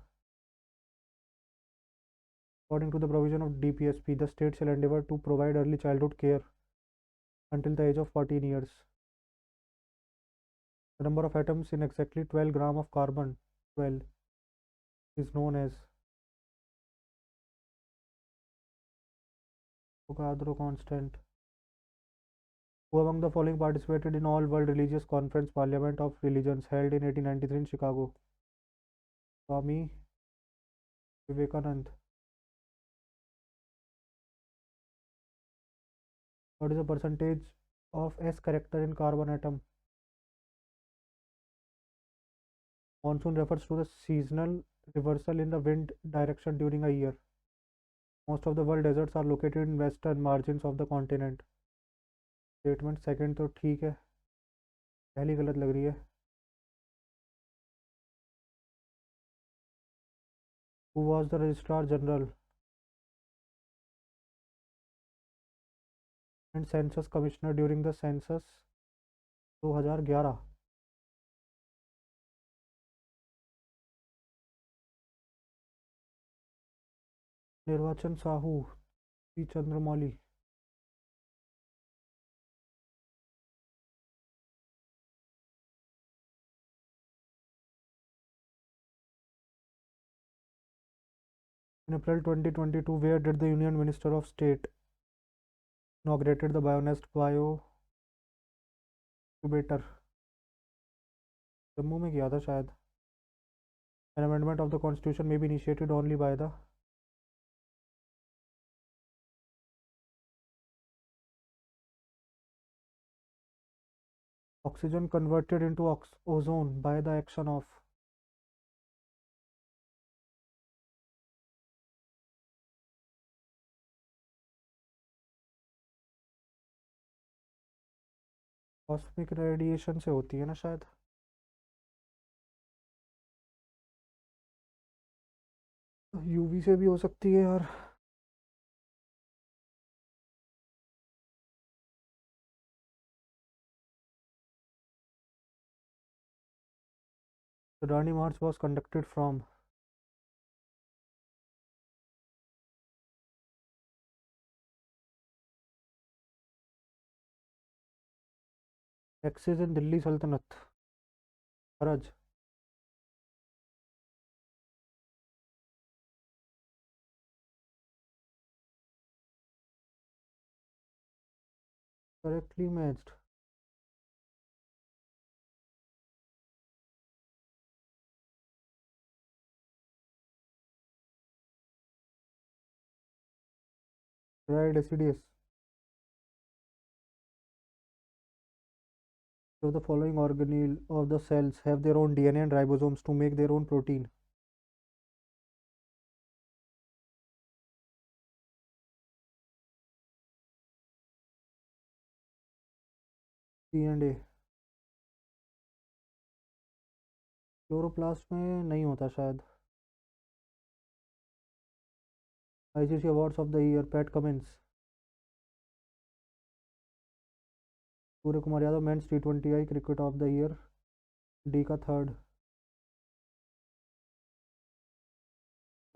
[SPEAKER 1] According to the provision of DPSP, the state shall endeavor to provide early childhood care until the age of 14 years. The number of atoms in exactly 12 gram of carbon 12 is known as Avogadro constant. Who among the following participated in All World Religious Conference Parliament of Religions held in 1893 in Chicago? Swami Vivekanand. What is the percentage of S character in carbon atom? Monsoon refers to the seasonal reversal in the wind direction during a year. Most of the world deserts are located in western margins of the continent. Statement second तो ठीक है, पहली गलत लग रही है. Who was the Registrar General and Census Commissioner during the census 2011? निर्वाचन Sahu P Chandramouli. In April 2022, where did the Union Minister of State inaugurated the Bionest Bio Incubator? Jammu में किया था शायद. An amendment of the Constitution may be initiated only by the oxygen converted into ozone by the action of cosmic radiation से होती है ना शायद. UV से भी हो सकती है यार. The Dandi March was conducted from Axis in Delhi Sultanate. Haraj. Correctly matched. Right, Decidius. So the following organelle of the cells have their own DNA and ribosomes to make their own protein. C and A. Chloroplast में नहीं होता शायद. ICC awards of the year. Pat Cummins. Surya Kumar Yadav men's T20I cricket of the year. D का third.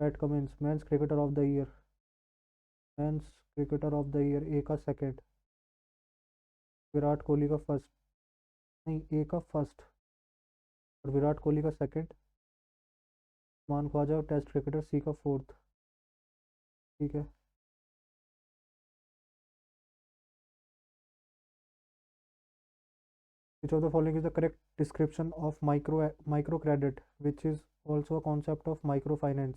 [SPEAKER 1] Pat Cummins men's cricketer of the year. Men's cricketer of the year A का second. Virat Kohli का first. नहीं, ए का first और विराट कोहली का second. Usman Khawaja test cricketer C का fourth. ठीक है. Which of the following is the correct description of microcredit, which is also a concept of microfinance?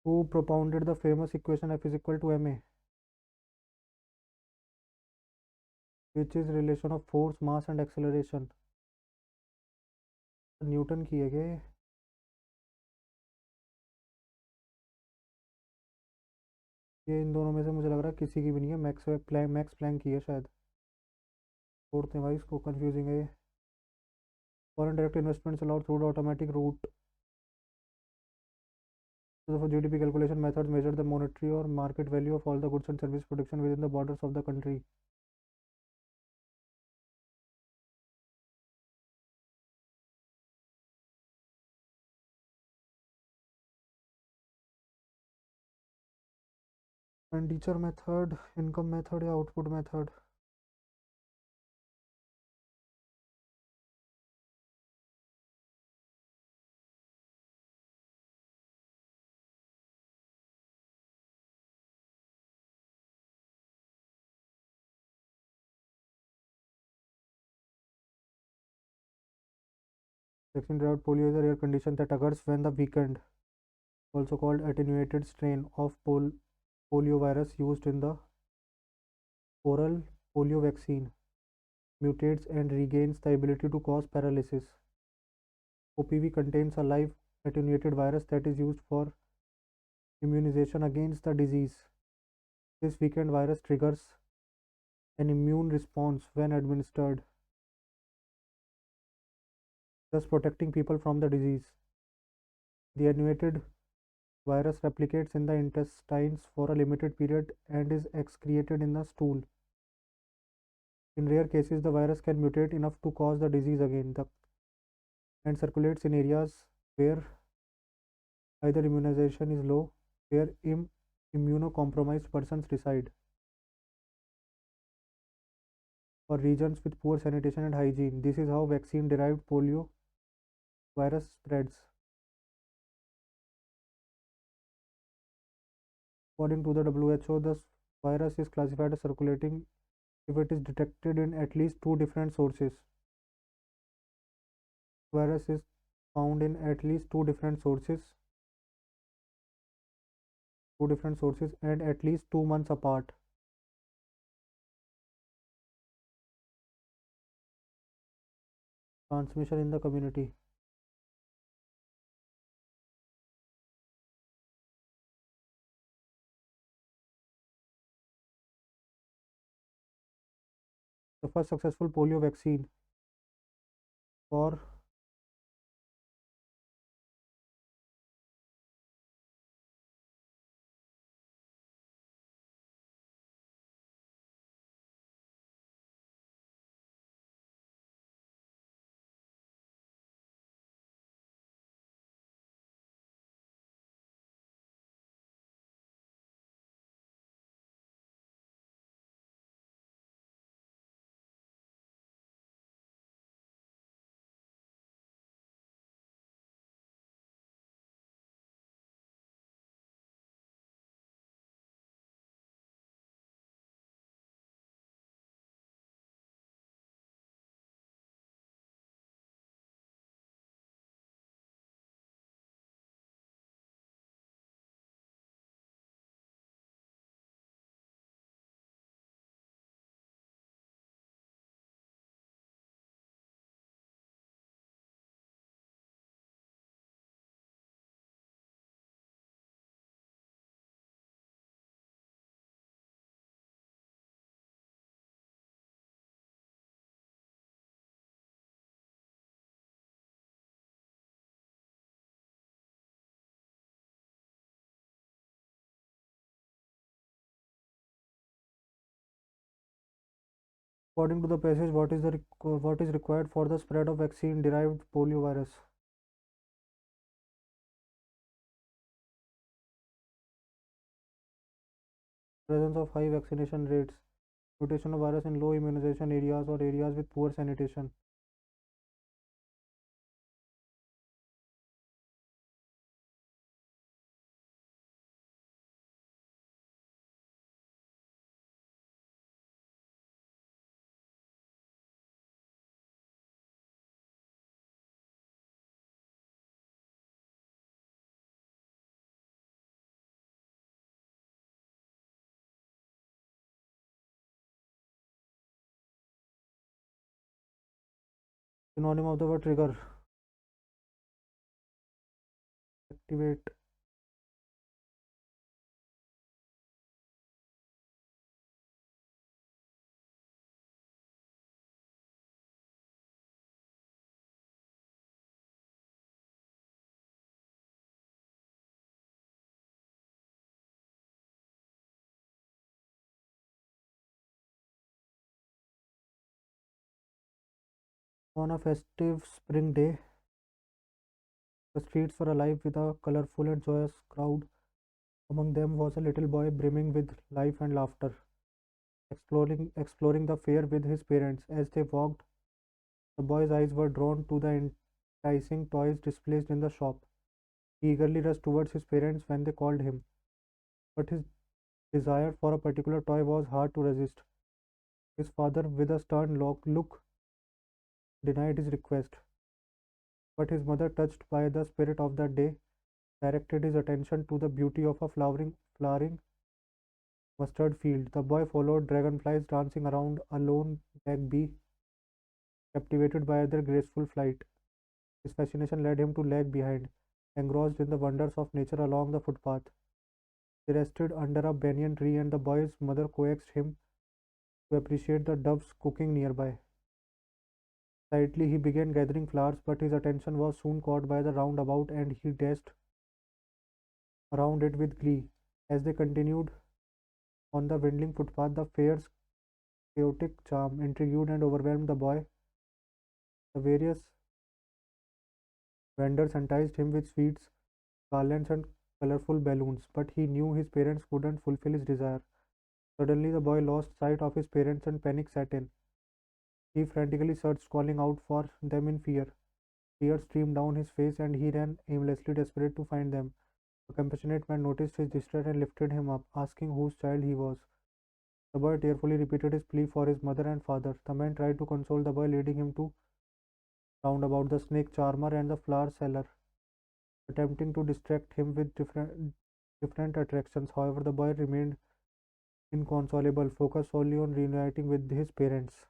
[SPEAKER 1] Who propounded the famous equation F is equal to ma, which is relation of force, mass and acceleration? Newton की है क्या ये इन दोनों में से मुझे लग रहा है किसी की भी नहीं है. मैक्स प्लैंक की है शायद. छोड़ते हैं भाई, इसको कंफ्यूजिंग है ये. Foreign direct investments allowed through the automatic route So for GDP calculation methods measure the monetary or market value of all the goods and service production within the borders of the country. Expenditure method, income method या output method. Vaccine-derived polio is a rare condition that occurs when the weakened, also called attenuated strain of poliovirus used in the oral polio vaccine mutates and regains the ability to cause paralysis. OPV contains a live attenuated virus that is used for immunization against the disease. This weakened virus triggers an immune response when administered, thus protecting people from the disease. The attenuated virus replicates in the intestines for a limited period and is excreted in the stool. In rare cases, the virus can mutate enough to cause the disease again and circulates in areas where either immunization is low, where immunocompromised persons reside, or regions with poor sanitation and hygiene. This is how vaccine-derived polio virus spreads. According to the WHO, the virus is classified as circulating if it is detected in at least two different sources. Virus is found in at least two different sources and at least 2 months apart. Transmission in the community. The first successful polio vaccine for according to the passage, what is required for the spread of vaccine-derived poliovirus? Presence of high vaccination rates, mutation of virus in low immunization areas or areas with poor sanitation. Synonym of the word trigger. Activate. On a festive spring day, the streets were alive with a colorful and joyous crowd. Among them was a little boy brimming with life and laughter, exploring the fair with his parents. As they walked, the boy's eyes were drawn to the enticing toys displayed in the shop. He eagerly rushed towards his parents when they called him, but his desire for a particular toy was hard to resist. His father, with a stern look, denied his request, but his mother, touched by the spirit of the day, directed his attention to the beauty of a flowering mustard field. The boy followed dragonflies dancing around a lone black bee, captivated by their graceful flight. His fascination led him to lag behind, engrossed in the wonders of nature along the footpath. They rested under a banyan tree, and the boy's mother coaxed him to appreciate the doves cooking nearby. Silently, he began gathering flowers, but his attention was soon caught by the roundabout, and he dashed around it with glee. As they continued on the winding footpath, the fair's chaotic charm intrigued and overwhelmed the boy. The various vendors enticed him with sweets, garlands, and colorful balloons, but he knew his parents couldn't fulfill his desire. Suddenly, the boy lost sight of his parents and panic set in. He frantically searched, calling out for them in fear. Tears streamed down his face, and he ran aimlessly, desperate to find them. A compassionate man noticed his distress and lifted him up, asking whose child he was. The boy tearfully repeated his plea for his mother and father. The man tried to console the boy, leading him to round about the snake charmer and the flower seller, attempting to distract him with different attractions. However, the boy remained inconsolable, focused solely on reuniting with his parents.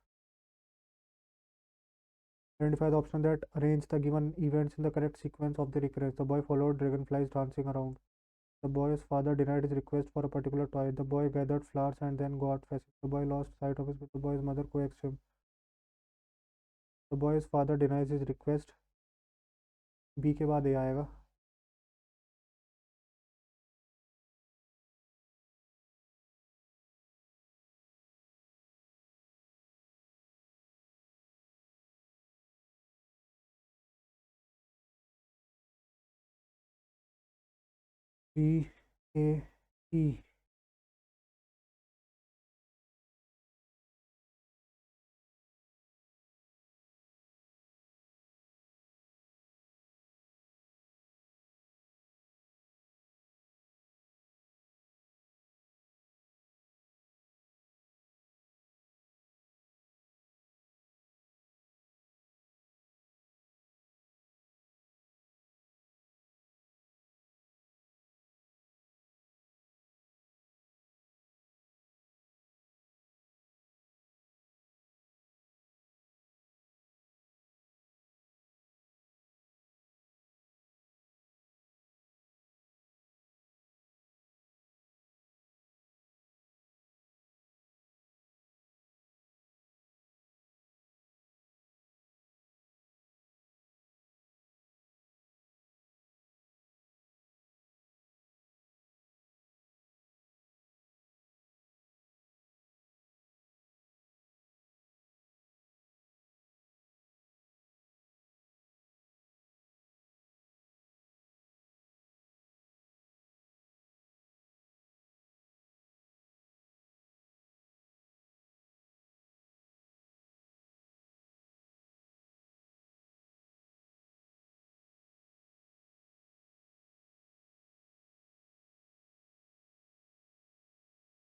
[SPEAKER 1] Identify the option that arrange the given events in the correct sequence of the recurrence. The boy followed dragonflies dancing around. The boy's father denied his request for a particular toy. The boy gathered flowers and then got fascinated. The boy lost sight of his. The boy's mother coaxed him. The boy's father denies his request. B के बाद A आएगा. B A E.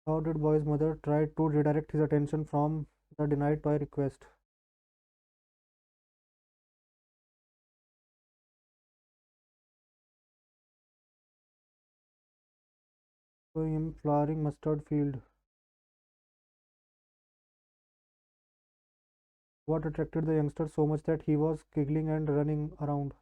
[SPEAKER 1] How did boy's mother try to redirect his attention from the denied toy request? Showing him flowering mustard field. What attracted the youngster so much that he was giggling and running around?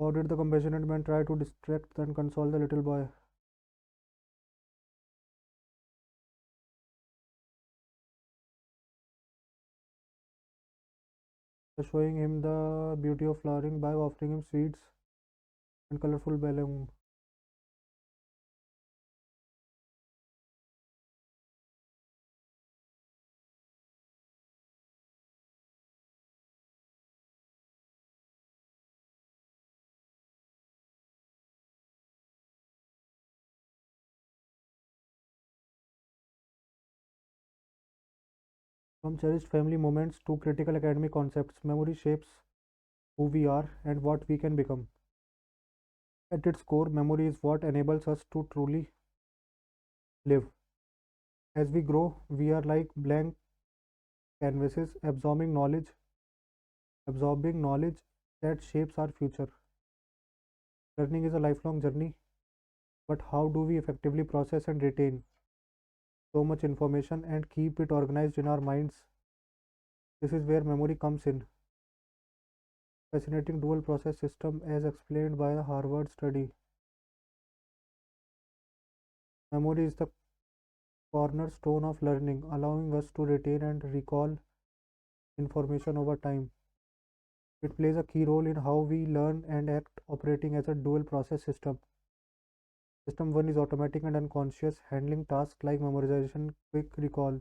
[SPEAKER 1] How did the compassionate man try to distract and console the little boy? By showing him the beauty of flowering by offering him sweets and colorful balloons. From cherished family moments to critical academic concepts, memory shapes who we are and what we can become. At its core, memory is what enables us to truly live. As we grow, we are like blank canvases absorbing knowledge that shapes our future. Learning is a lifelong journey, but how do we effectively process and retain so much information and keep it organized in our minds? This is where memory comes in. Fascinating dual process system as explained by a Harvard study. Memory is the cornerstone of learning, allowing us to retain and recall information over time. It plays a key role in how we learn and act, operating as a dual process system. System 1 is automatic and unconscious, handling tasks like memorization, quick recall.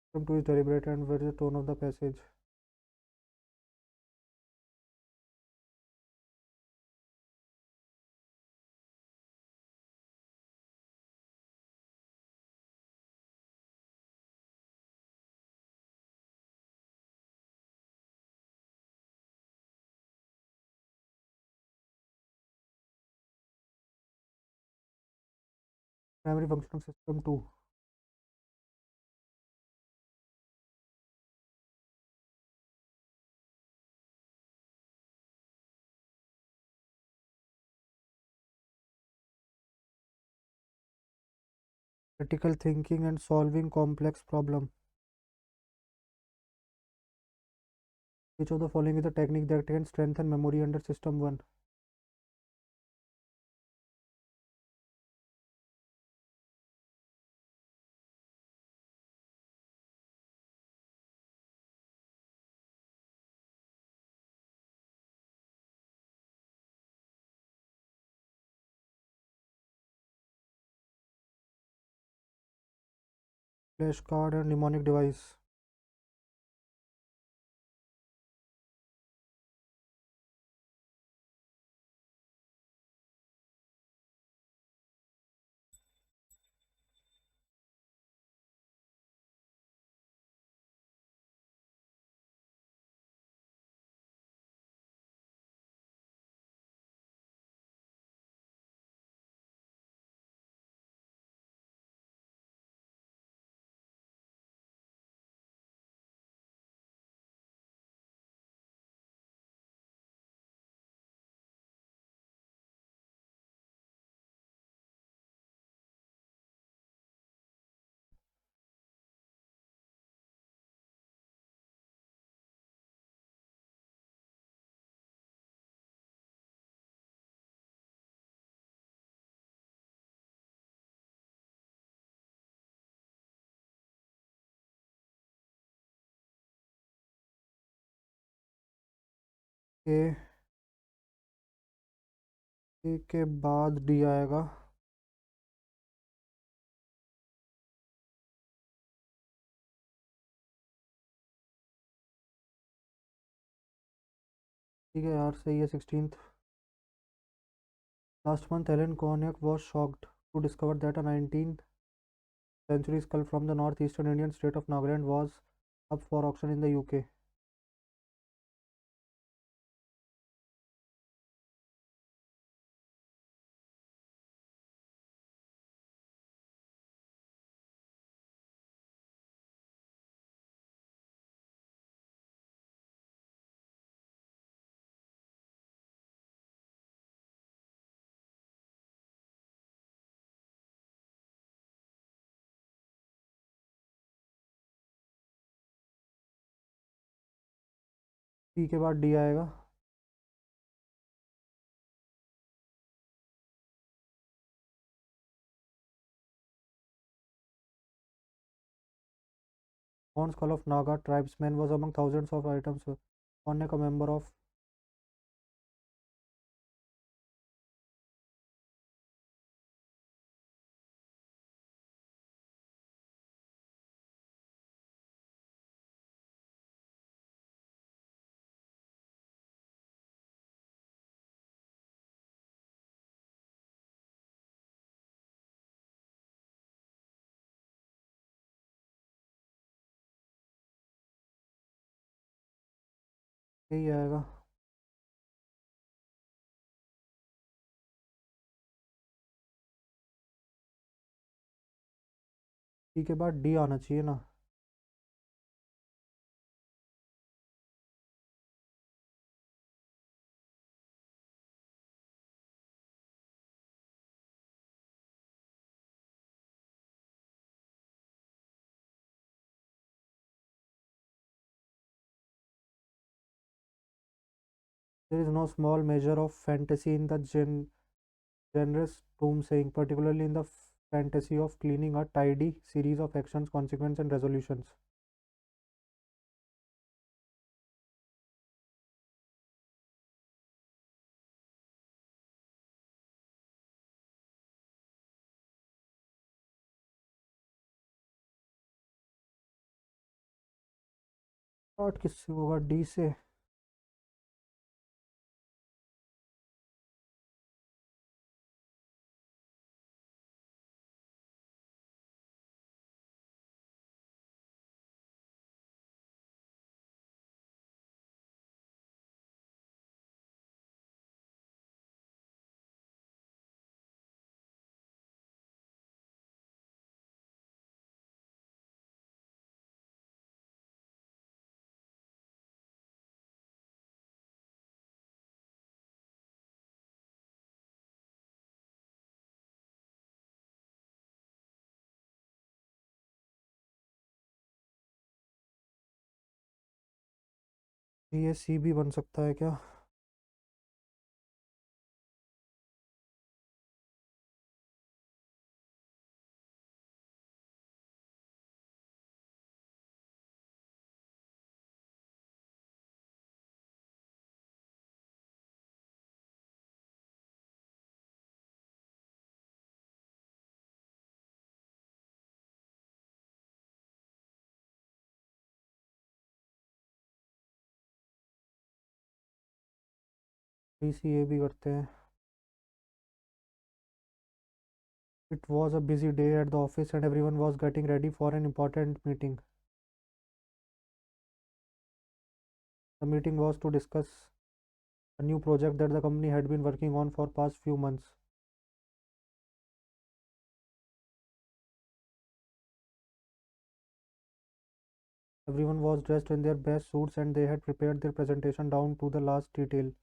[SPEAKER 1] System 2 is deliberate and with the tone of the passage. Primary function of system 2. Critical thinking and solving complex problem. Which of the following is a technique that can strengthen memory under system 1? Flashcard and mnemonic device. ए ए के बाद D आएगा। ठीक है यार, सही है 16th। Last month, Helen Konek was shocked to discover that a 19th century skull from the northeastern Indian state of Nagaland was up for auction in the UK. T के बाद डी आएगा। On skull of Naga tribesmen was among thousands of items. On a member of यही आएगा। D के बाद D आना चाहिए ना। There is no small measure of fantasy in the generous tomb saying, particularly in the fantasy of cleaning a tidy series of actions, consequences, and resolutions. Start किससे होगा? D से। ये सी भी बन सकता है क्या? डी सी ए भी करते हैं। It was a busy day at the office and everyone was getting ready for an important meeting. The meeting was to discuss a new project that the company had been working on for past few months. Everyone was dressed in their best suits and they had prepared their presentation down to the last detail.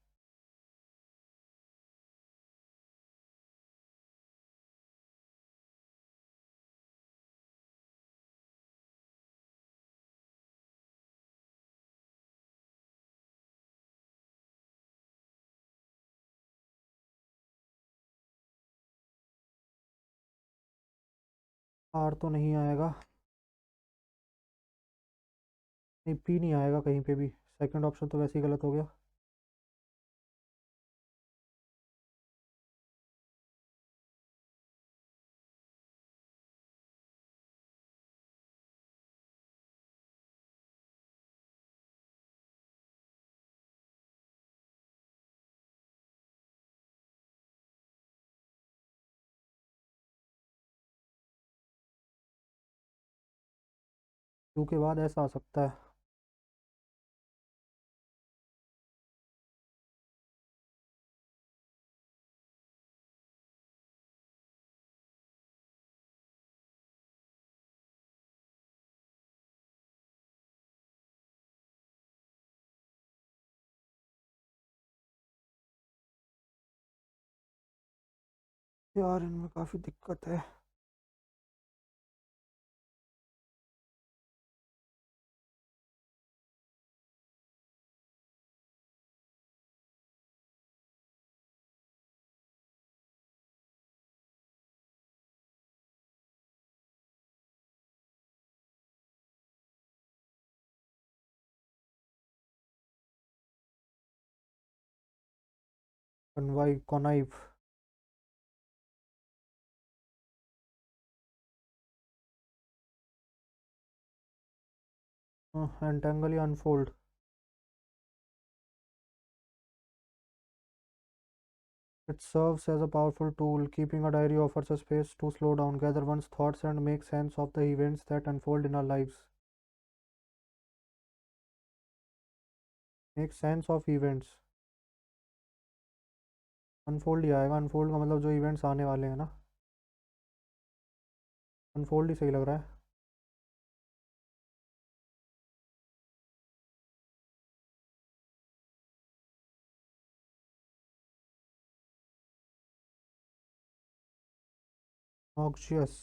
[SPEAKER 1] R तो नहीं आएगा। नहीं, P नहीं आएगा कहीं पे भी। Second option तो वैसे ही गलत हो गया। क्यू के बाद ऐसा आ सकता है। यार इनमें काफ़ी दिक्कत है। connive, entangle, unfold. It serves as a powerful tool. Keeping a diary offers a space to slow down, gather one's thoughts, and make sense of the events that unfold in our lives. Make sense of events. Unfold ही आएगा, unfold का मतलब जो events आने वाले हैं ना, unfold ही सही लग रहा है। ऑक्शियस,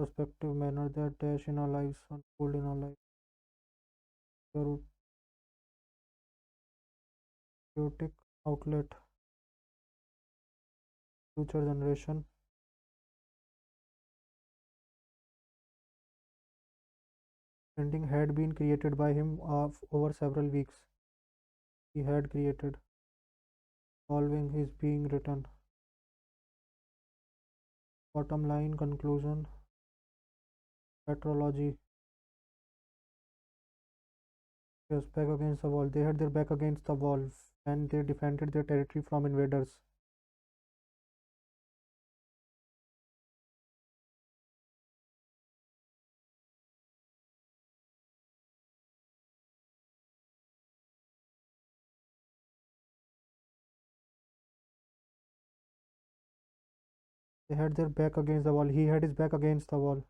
[SPEAKER 1] perspective manner that dash in our lives, unfold in our lives, therapeutic outlet, future generation. Ending had been created by him of over several weeks. He had created. Following is being written. Bottom line conclusion. Patrology. Yes, back against the wall. They had their back against the wall and they defended their territory from invaders. They had their back against the wall. He had his back against the wall.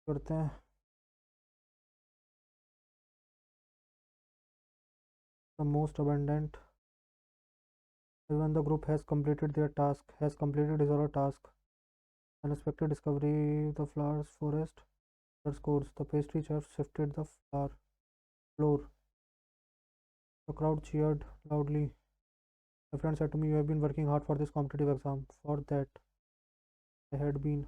[SPEAKER 1] करते हैं. The most abundant. When the group has completed their task, has completed his or her task. Unexpected discovery, the flowers forest. Scores. The pastry chef shifted the floor. The crowd cheered loudly. My friend said to me, "You have been working hard for this competitive exam." For that, I had been.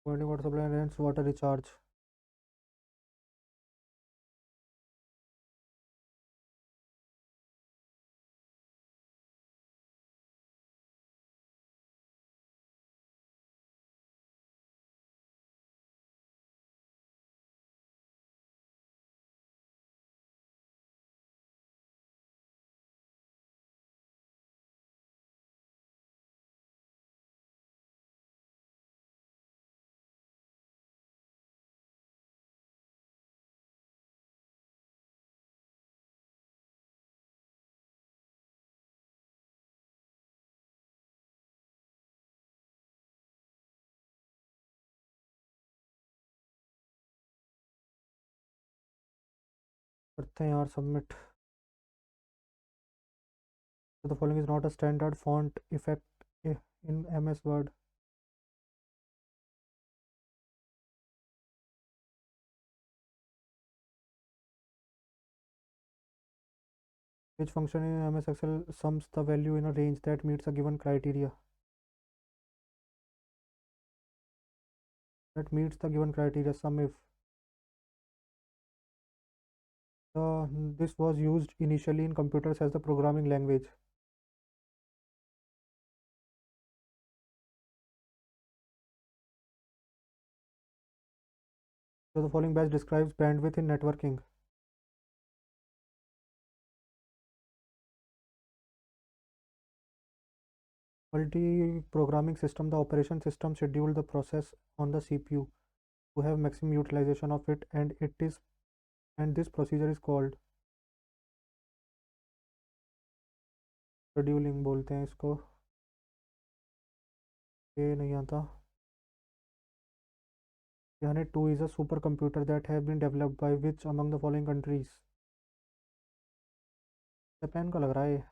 [SPEAKER 1] Providing water supply and enhanced water recharge. करते हैं यार submit. So the following is not a standard font effect in MS Word. Which function in MS Excel sums the value in a range that meets a given criteria? that meets the given criteria. Sum if this was used initially in computers as the programming language. So the following batch describes bandwidth in networking. Multi-programming system, the operation system schedule the process on the CPU to have maximum utilization of it, and this procedure is called scheduling बोलते हैं इसको. ये नहीं आता. Janet 2 is a supercomputer that have been developed by which among the following countries? Japan का लग रहा है.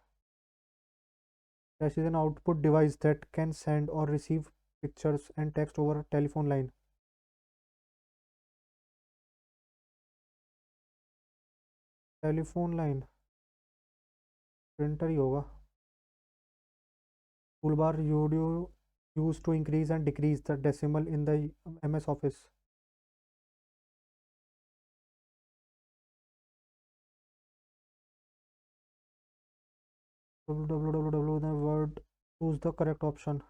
[SPEAKER 1] Dash is an output device that can send or receive pictures and text over a telephone line. Telephone line printer ही होगा. Toolbar used to increase and decrease the decimal in the MS Office. www the word, choose the correct option.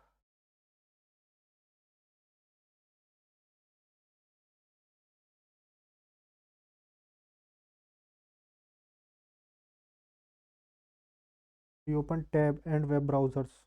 [SPEAKER 1] We open tab and web browsers.